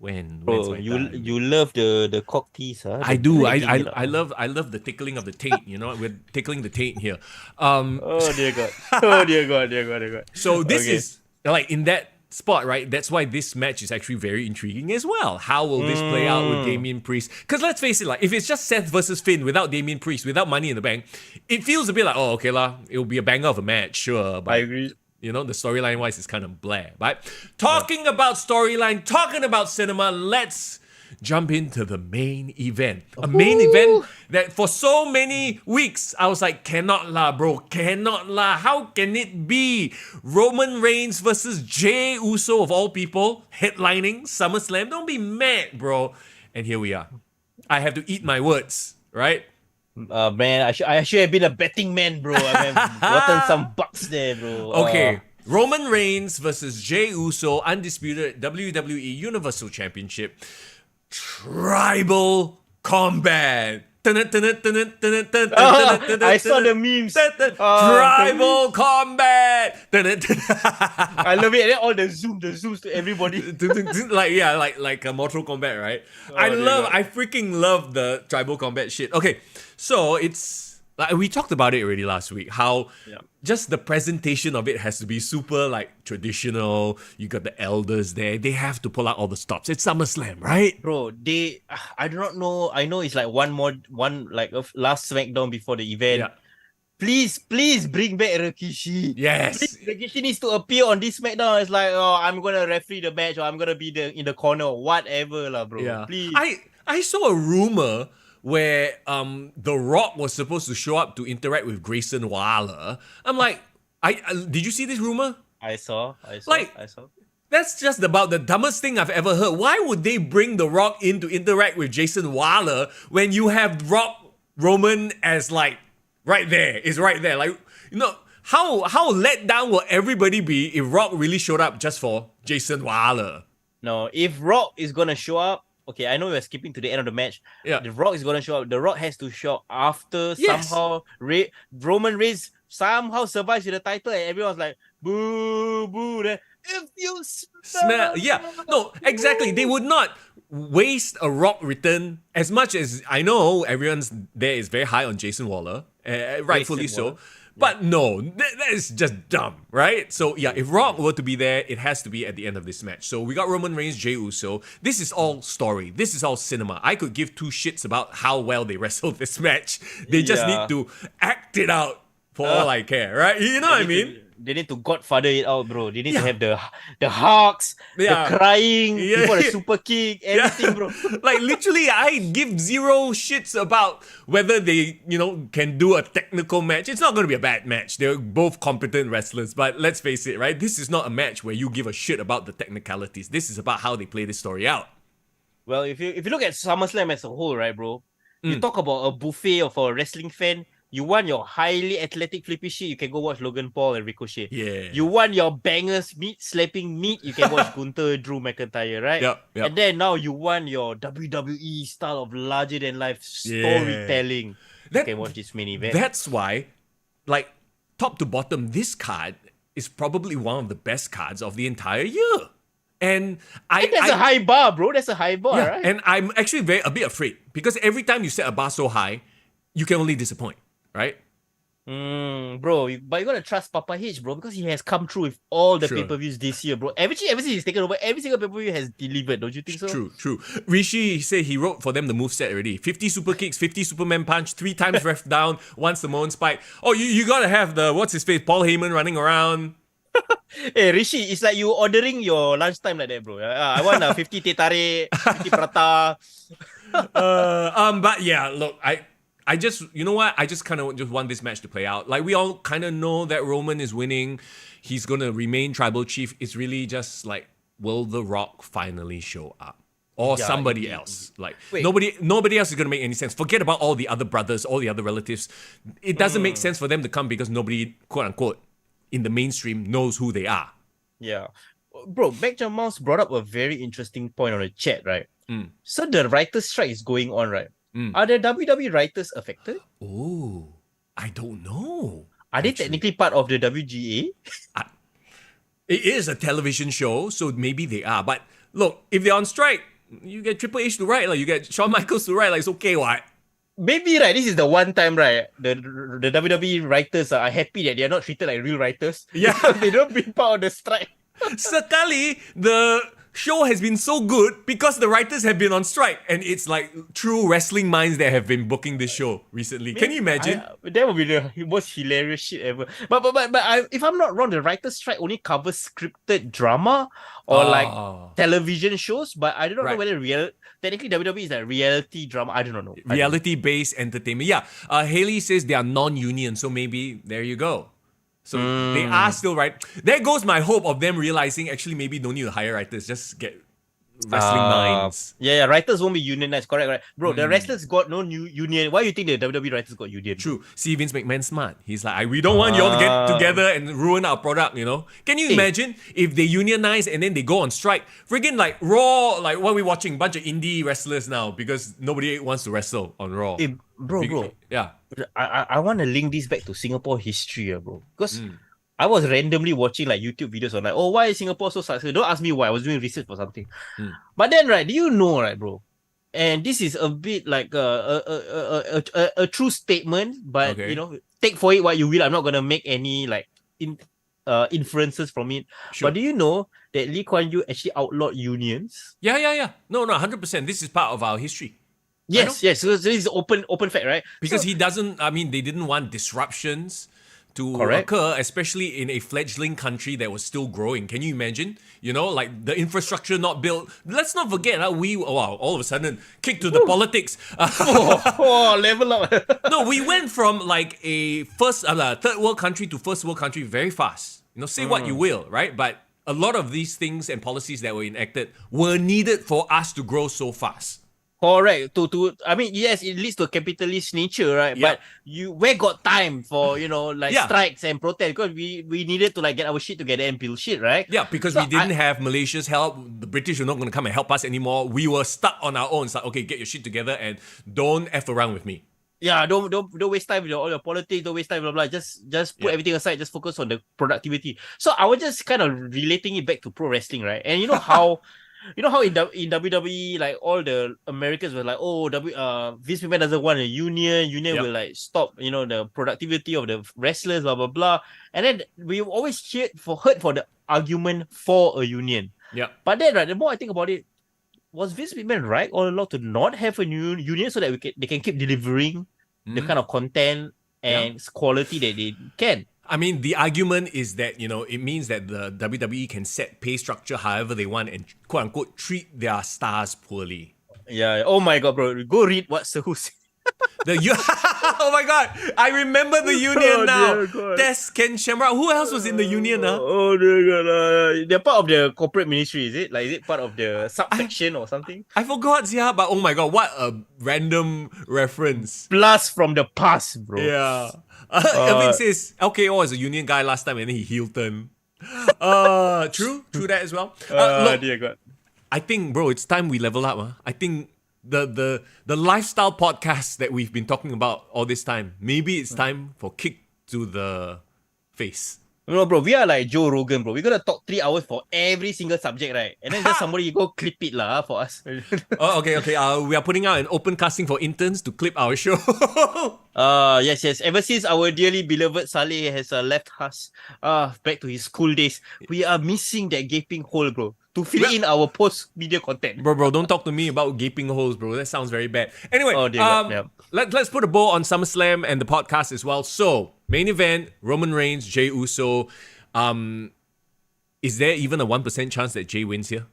Bro, you love the cock tease, huh? I do. I love the tickling of the taint. We're tickling the taint here. Oh dear God. Oh dear God. So this is like in that spot, right? That's why this match is actually very intriguing as well. How will this play out with Damian Priest? Because let's face it, like if it's just Seth versus Finn without Damian Priest, without Money in the Bank, it feels a bit like, oh, okay lah, it'll be a banger of a match, sure. But, I agree. you know, the storyline wise is kind of blah. But talking about storyline, talking about cinema, let's jump into the main event. A main event that for so many weeks, I was like, cannot lah, bro, cannot lah. How can it be? Roman Reigns versus Jey Uso, of all people, headlining SummerSlam. Don't be mad, bro. And here we are. I have to eat my words, right? Man, I should have been a betting man, bro. I mean, gotten some bucks there, bro. Okay. Roman Reigns versus Jey Uso, undisputed WWE Universal Championship. Tribal combat. I saw the memes. Tribal combat. I love it. And then all the zooms to everybody. like a Mortal Kombat, right? I freaking love the tribal combat shit. Okay, so it's like we talked about it already last week. How just the presentation of it has to be super like traditional. You got the elders there. They have to pull out all the stops. It's SummerSlam, right? Bro, I do not know. I know it's like one like last Smackdown before the event. Yeah. Please bring back Rikishi. Yes. Please, Rikishi needs to appear on this Smackdown. It's like, oh, I'm gonna referee the match, or I'm gonna be in the corner, or whatever, lah, bro. Yeah. Please. I saw a rumor where The Rock was supposed to show up to interact with Grayson Waller. I'm like, did you see this rumor? I saw. That's just about the dumbest thing I've ever heard. Why would they bring The Rock in to interact with Jason Waller when you have Roman as like right there? It's right there. Like, you know, how let down will everybody be if Rock really showed up just for Jason Waller? No, if Rock is gonna show up, okay, I know we're skipping to the end of the match. Yeah. The Rock is gonna show up. The Rock has to show up after Yes. somehow Roman Reigns somehow survives with the title, and everyone's like, boo, boo. Then, if you smell. Yeah, no, exactly. They would not waste a Rock return as much as I know everyone's there is very high on Jason Waller, rightfully Jason so. Waller. But no, that is just dumb, right? So yeah, if Rock were to be there, it has to be at the end of this match. So we got Roman Reigns, Jey Uso. This is all story. This is all cinema. I could give two shits about how well they wrestled this match. They just need to act it out for all I care, right? You know what I mean? They need to Godfather it out, bro. They need to have the hugs, the crying, before the super kick, everything, bro. Like literally, I give zero shits about whether they, can do a technical match. It's not going to be a bad match. They're both competent wrestlers. But let's face it, right? This is not a match where you give a shit about the technicalities. This is about how they play this story out. Well, if you look at SummerSlam as a whole, right, bro? You talk about a buffet for a wrestling fan. You want your highly athletic flippy shit, you can go watch Logan Paul and Ricochet. Yeah. You want your bangers slapping meat, you can watch Gunther, Drew McIntyre, right? Yep. And then now you want your WWE style of larger than life storytelling. You can watch this main event. That's why, like, top to bottom, this card is probably one of the best cards of the entire year. And that's a high bar, bro. That's a high bar, right? And I'm actually a bit afraid because every time you set a bar so high, you can only disappoint. Right? Bro, but you gotta trust Papa H, bro, because he has come through with all the pay-per-views this year, bro. Everything he's taken over, every single pay-per-view has delivered, don't you think so? True. Rishi said he wrote for them the moveset already. 50 super kicks, 50 Superman punch, 3 times ref down, 1 Samoan spike. Oh, you gotta have the, what's his face, Paul Heyman running around. Hey, Rishi, it's like you ordering your lunchtime like that, bro. I want a 50 teh tarik, 50 prata. But yeah, look, I just, you know what? I just kind of just want this match to play out. Like, we all kind of know that Roman is winning. He's going to remain tribal chief. It's really just like, will The Rock finally show up? Or somebody else? Like, nobody else is going to make any sense. Forget about all the other brothers, all the other relatives. It doesn't make sense for them to come because nobody, quote unquote, in the mainstream knows who they are. Yeah. Bro, John Mouse brought up a very interesting point on the chat, right? So the writer's strike is going on, right? Are the WWE writers affected? Oh, I don't know. Are they technically part of the WGA? It is a television show, so maybe they are. But look, if they're on strike, you get Triple H to write, like you get Shawn Michaels to write, like it's okay, what? Maybe, right, this is the one time, right, the WWE writers are happy that they are not treated like real writers. Yeah. They don't be part of the strike. Sekali, the show has been so good because the writers have been on strike, and it's like true wrestling minds that have been booking this show recently. Can you imagine? That would be the most hilarious shit ever. But if I'm not wrong, the writer's strike only covers scripted drama or like television shows. But I do not know whether technically WWE is like reality drama. I don't know. Reality-based entertainment. Yeah. Haley says they are non-union, so maybe there you go. So they are still right. There goes my hope of them realizing actually maybe don't need to hire writers, just get wrestling minds. Yeah, writers won't be unionized. Correct. Bro, the wrestlers got no new union. Why do you think the WWE writers got union? True. See, Vince McMahon smart. He's like, we don't want you all to get together and ruin our product, you know? Can you imagine if they unionize and then they go on strike? Friggin' like Raw, like what we're watching, bunch of indie wrestlers now because nobody wants to wrestle on Raw. Hey, bro. Yeah. I want to link this back to Singapore history, bro. Because I was randomly watching like YouTube videos on like, why is Singapore so successful? Don't ask me why. I was doing research for something. But then, right, do you know, right, bro? And this is a bit like a true statement, but you know, take for it what you will. I'm not gonna make any like inferences from it. Sure. But do you know that Lee Kuan Yew actually outlawed unions? Yeah. No, 100%. This is part of our history. Yes. So this is open fact, right? Because they didn't want disruptions to occur, especially in a fledgling country that was still growing. Can you imagine? You know, like the infrastructure not built. Let's not forget, all of a sudden, kick to the politics. Level up. No, we went from like a third world country to first world country very fast. You know, say what you will, right? But a lot of these things and policies that were enacted were needed for us to grow so fast. Correct. I mean, yes, it leads to a capitalist nature, right? Yep. But we got time for, strikes and protests because we needed to like get our shit together and build shit, right? Yeah, because we didn't have Malaysia's help. The British were not going to come and help us anymore. We were stuck on our own. It's like, okay, get your shit together and don't F around with me. Yeah, don't waste time with all your politics, don't waste time, blah, blah. Just put everything aside, just focus on the productivity. So I was just kind of relating it back to pro wrestling, right? And you know how... You know how in WWE, like all the Americans were like, Vince McMahon doesn't want a union. Union will like stop, the productivity of the wrestlers, blah blah blah. And then we always heard for the argument for a union. Yeah. But then, right, the more I think about it, was Vince McMahon right all along to not have a new union so that they can keep delivering the kind of content and quality that they can? I mean, the argument is that, it means that the WWE can set pay structure however they want and quote-unquote treat their stars poorly. Yeah. Oh my God, bro. Go read what Sahu said. Oh my God. I remember the union now. Des Ken Shamrock. Who else was in the union? Oh dear God. They're part of the corporate ministry, is it? Like, is it part of the subsection or something? I forgot, yeah. But oh my God, what a random reference. Blast from the past, bro. Yeah. Elvin says LKO is a union guy last time and then he heel turn. True that as well. Look, dear God. I think, bro, it's time we level up. I think the lifestyle podcast that we've been talking about all this time, maybe it's time for kick to the face. No, bro, we are like Joe Rogan, bro. We're gonna talk 3 hours for every single subject, right? And then just somebody go clip it for us. Okay. We are putting out an open casting for interns to clip our show. Yes. Ever since our dearly beloved Saleh has left us back to his school days, we are missing that gaping hole, bro, to fill in our post-media content. Bro, don't talk to me about gaping holes, bro. That sounds very bad. Anyway, let's put a bow on SummerSlam and the podcast as well. So, main event, Roman Reigns, Jey Uso. Is there even a 1% chance that Jey wins here?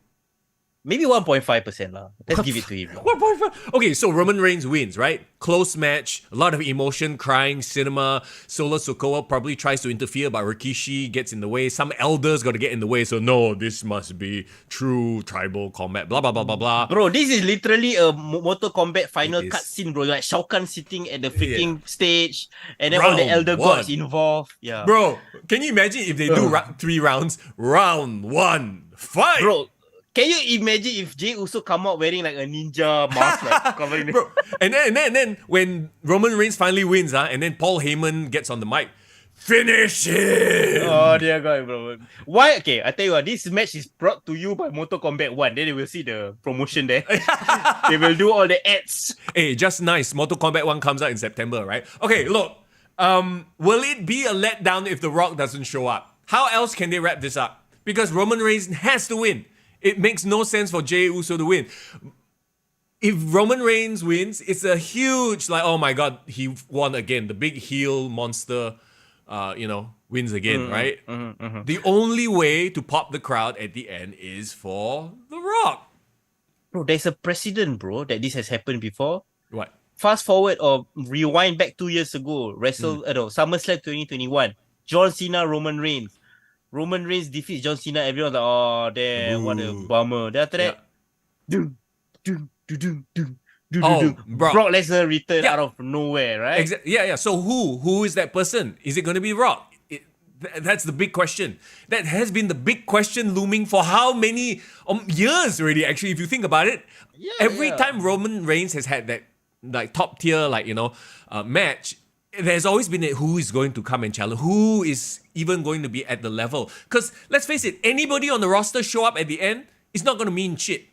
Maybe 1.5% lah. Let's give it to him. 1.5. Okay, so Roman Reigns wins, right? Close match, a lot of emotion, crying, cinema. Solo Sikoa probably tries to interfere, but Rikishi gets in the way. Some elders got to get in the way. So no, this must be true tribal combat. Blah blah blah blah blah. Bro, this is literally a Mortal Kombat final cutscene, bro. Like Shao Kahn sitting at the freaking stage, and then all the elder gods involved. Yeah, bro. Can you imagine if they do 3 rounds? Round 1, fight, bro. Can you imagine if Jey Uso come out wearing like a ninja mask, like covering bro? And then when Roman Reigns finally wins, and then Paul Heyman gets on the mic, finish him. Oh dear God, bro. Why? Okay, I tell you what, this match is brought to you by Mortal Kombat 1. Then they will see the promotion there. They will do all the ads. Hey, just nice. Mortal Kombat 1 comes out in September, right? Okay, look. Will it be a letdown if The Rock doesn't show up? How else can they wrap this up? because Roman Reigns has to win. It makes no sense for Jey Uso to win. If Roman Reigns wins, it's a huge, like, oh my God, he won again. The big heel monster, wins again, right? The only way to pop the crowd at the end is for The Rock. Bro, there's a precedent, bro, that this has happened before. What? Fast forward or rewind back 2 years ago, SummerSlam 2021, John Cena, Roman Reigns. Roman Reigns defeats John Cena. Everyone's like, oh, damn, what a bummer. Then after that, bro. Brock Lesnar returned out of nowhere, right? Yeah. So who is that person? Is it going to be Rock? That's the big question. That has been the big question looming for how many years already, actually, if you think about it. Every time Roman Reigns has had that like top tier, match, there's always been who is going to come and challenge, who is even going to be at the level. Because let's face it, anybody on the roster show up at the end, it's not going to mean shit.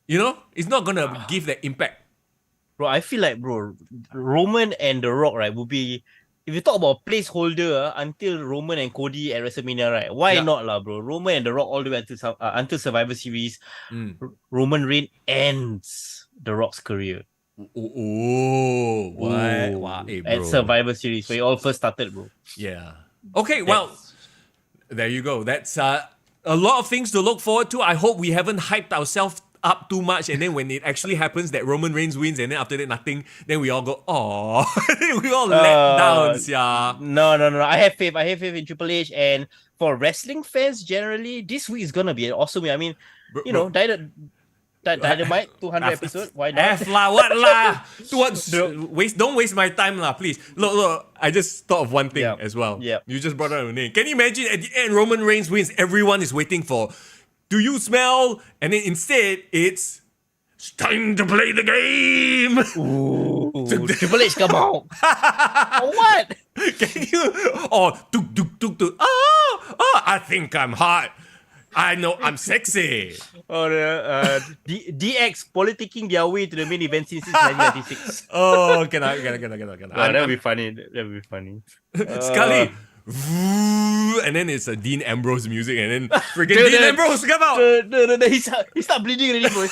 It's not going to give that impact. Bro, I feel like, Roman and The Rock, right, would be, if you talk about placeholder until Roman and Cody at WrestleMania, right, why not, bro? Roman and The Rock all the way until Survivor Series, Roman Reigns ends The Rock's career. Why? Wow, hey, bro. At Survivor Series, where it all first started, bro. Yeah. Okay, well, there you go. That's a lot of things to look forward to. I hope we haven't hyped ourselves up too much, and then when it actually happens that Roman Reigns wins, and then after that nothing, then we all go, oh, we all let down, yeah. No. I have faith in Triple H, and for wrestling fans generally, this week is gonna be an awesome week. I mean, Dynamite 200 episode. Why not? What lah? Don't waste my time lah, please. Look. I just thought of one thing as well. Yeah. You just brought up a name. Can you imagine at the end Roman Reigns wins? Everyone is waiting for, do you smell? And then instead it's time to play the game. Ooh, Triple H come out. What? Can you? Tuk. Oh, I think I'm hot. I know I'm sexy. Or DX politicking their way to the main event since 1996. Oh, cannot. That'll be funny. Scully. And then it's a Dean Ambrose music, and then freaking Dean Ambrose come out. He start bleeding already, bro.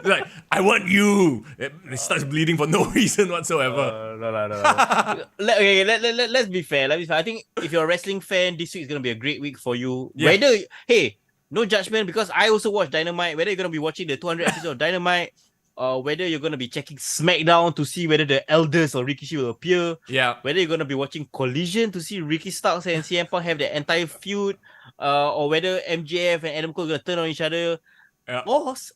Like, I want you. It starts bleeding for no reason whatsoever. No. Let's be fair. I think if you're a wrestling fan, this week is gonna be a great week for you. Yeah. No judgment, because I also watch Dynamite. Whether you're gonna be watching the 200 episode of Dynamite, whether you're going to be checking Smackdown to see whether the Elders or Rikishi will appear. Yeah. Whether you're going to be watching Collision to see Ricky Starks and CM Punk have the entire feud. Or whether MJF and Adam Cole are going to turn on each other. Yeah.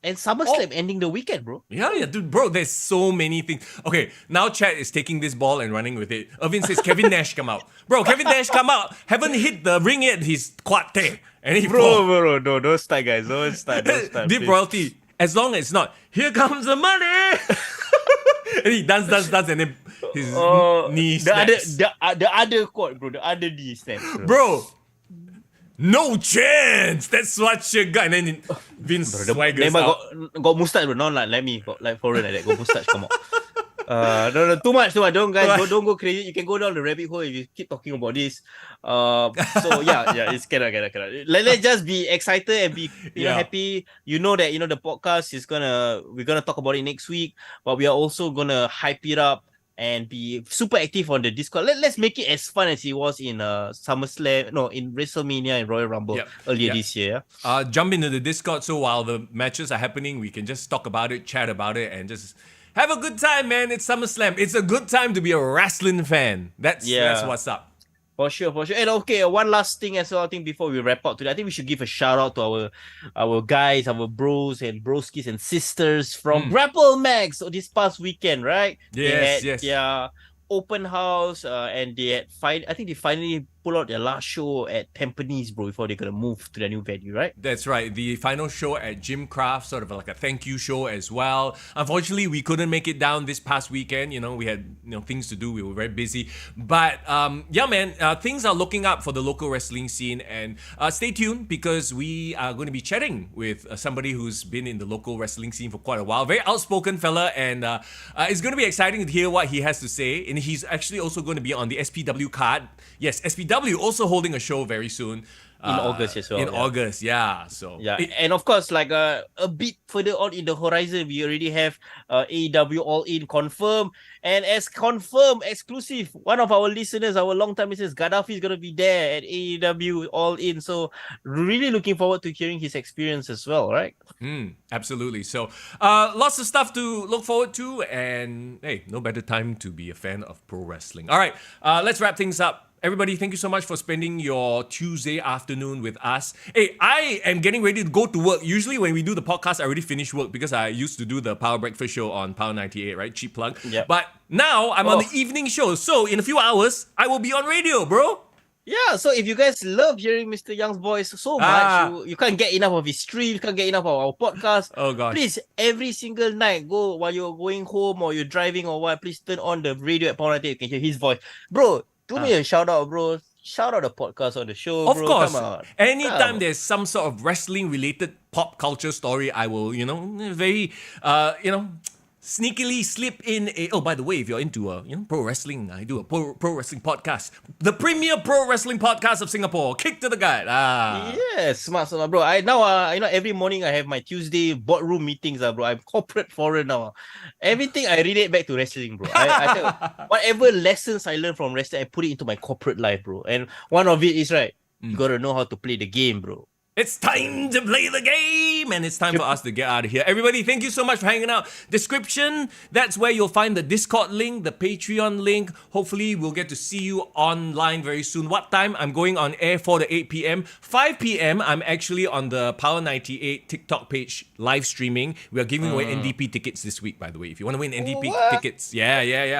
And SummerSlam ending the weekend, bro. Yeah, dude, bro, there's so many things. Okay, now Chad is taking this ball and running with it. Irvin says Kevin Nash come out. Bro, Kevin Nash come out. Haven't hit the ring yet. He's quad tear. And he bro, no, don't start, guys. Don't start. Deep royalty. As long as it's not, here comes the money. And he dance, and then his knee snaps. The other quad, bro. The other knee snaps, bro. No chance. That's what you got. And then Vince swaggers out. Got mustache, bro. Not like me. Got like foreign like that. Got mustache. Come on. No, too much. Don't go crazy. You can go down the rabbit hole if you keep talking about this. So it's cannot. Let's just be excited and be happy. You know that the podcast is we're gonna talk about it next week, but we are also gonna hype it up and be super active on the Discord. Let's make it as fun as it was in SummerSlam, in WrestleMania and Royal Rumble earlier this year. Jump into the Discord, so while the matches are happening, we can just talk about it, chat about it, and just have a good time, man. It's SummerSlam. It's a good time to be a wrestling fan. That's what's up. For sure. And okay, one last thing as well. I think before we wrap up today, I think we should give a shout out to our guys, our bros and broskis and sisters from Grapple Max this past weekend, right? Yes. Yeah. Open house, and they finally pull out their last show at Tampines, bro, before they're gonna move to their new venue, right? That's right. The final show at Jim Craft, sort of like a thank you show as well. Unfortunately, we couldn't make it down this past weekend. We had things to do. We were very busy. But things are looking up for the local wrestling scene, and stay tuned because we are going to be chatting with somebody who's been in the local wrestling scene for quite a while. Very outspoken fella, and it's going to be exciting to hear what he has to say. And he's actually also going to be on the SPW card. Yes, SPW also holding a show very soon. in August as well. In August, yeah. So Yeah, and of course, like a bit further on in the horizon, we already have AEW All In confirmed, and as confirmed exclusive, one of our listeners, our long-time listeners, Gaddafi is gonna be there at AEW All In. So really looking forward to hearing his experience as well, right? Absolutely. So, lots of stuff to look forward to, and hey, no better time to be a fan of pro wrestling. All right, let's wrap things up. Everybody, thank you so much for spending your Tuesday afternoon with us. Hey, I am getting ready to go to work. Usually when we do the podcast, I already finish work because I used to do the Power Breakfast show on Power 98, right? Cheap plug. Yep. But now I'm on the evening show. So in a few hours, I will be on radio, bro. Yeah, so if you guys love hearing Mr. Young's voice so much, you can't get enough of his stream, you can't get enough of our podcast. Oh, gosh. Please, every single night, go while you're going home or you're driving or what, please turn on the radio at Power 98. You can hear his voice. Bro, do me a shout out, bro. Shout out the podcast on the show, Of bro. course. Come on. Anytime there's some sort of wrestling related pop culture story, I will, very, sneakily slip in a. Oh, by the way, if you're into pro wrestling, I do a pro wrestling podcast, the premier pro wrestling podcast of Singapore. Kick to the gut. Yeah, smart, bro. I now every morning I have my Tuesday boardroom meetings, bro. I'm corporate foreign now. Everything I relate back to wrestling, bro. I tell you, whatever lessons I learn from wrestling, I put it into my corporate life, bro. And one of it is you gotta know how to play the game, bro. It's time to play the game, and it's time for us to get out of here. Everybody, thank you so much for hanging out. Description, that's where you'll find the Discord link, the Patreon link. Hopefully, we'll get to see you online very soon. What time? I'm going on air 4 to 8 p.m. 5 p.m., I'm actually on the Power 98 TikTok page live streaming. We are giving away NDP tickets this week, by the way. If you want to win NDP tickets,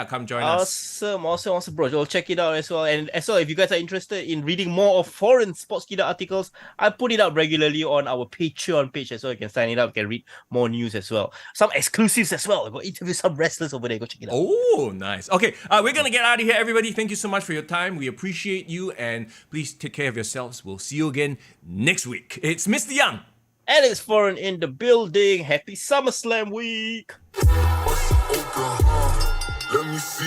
come join us. Awesome, bro. You'll check it out as well. And as well, if you guys are interested in reading more of foreign Sportskeeda articles, I put it up regularly on our Patreon page as well. You can sign it up, you can read more news as well. Some exclusives as well. Go interview some wrestlers over there. Go check it out. Oh, nice. Okay, we're gonna get out of here, everybody. Thank you so much for your time. We appreciate you, and please take care of yourselves. We'll see you again next week. It's Mr. Young. Alex Foreign in the building. Happy SummerSlam week. Let me see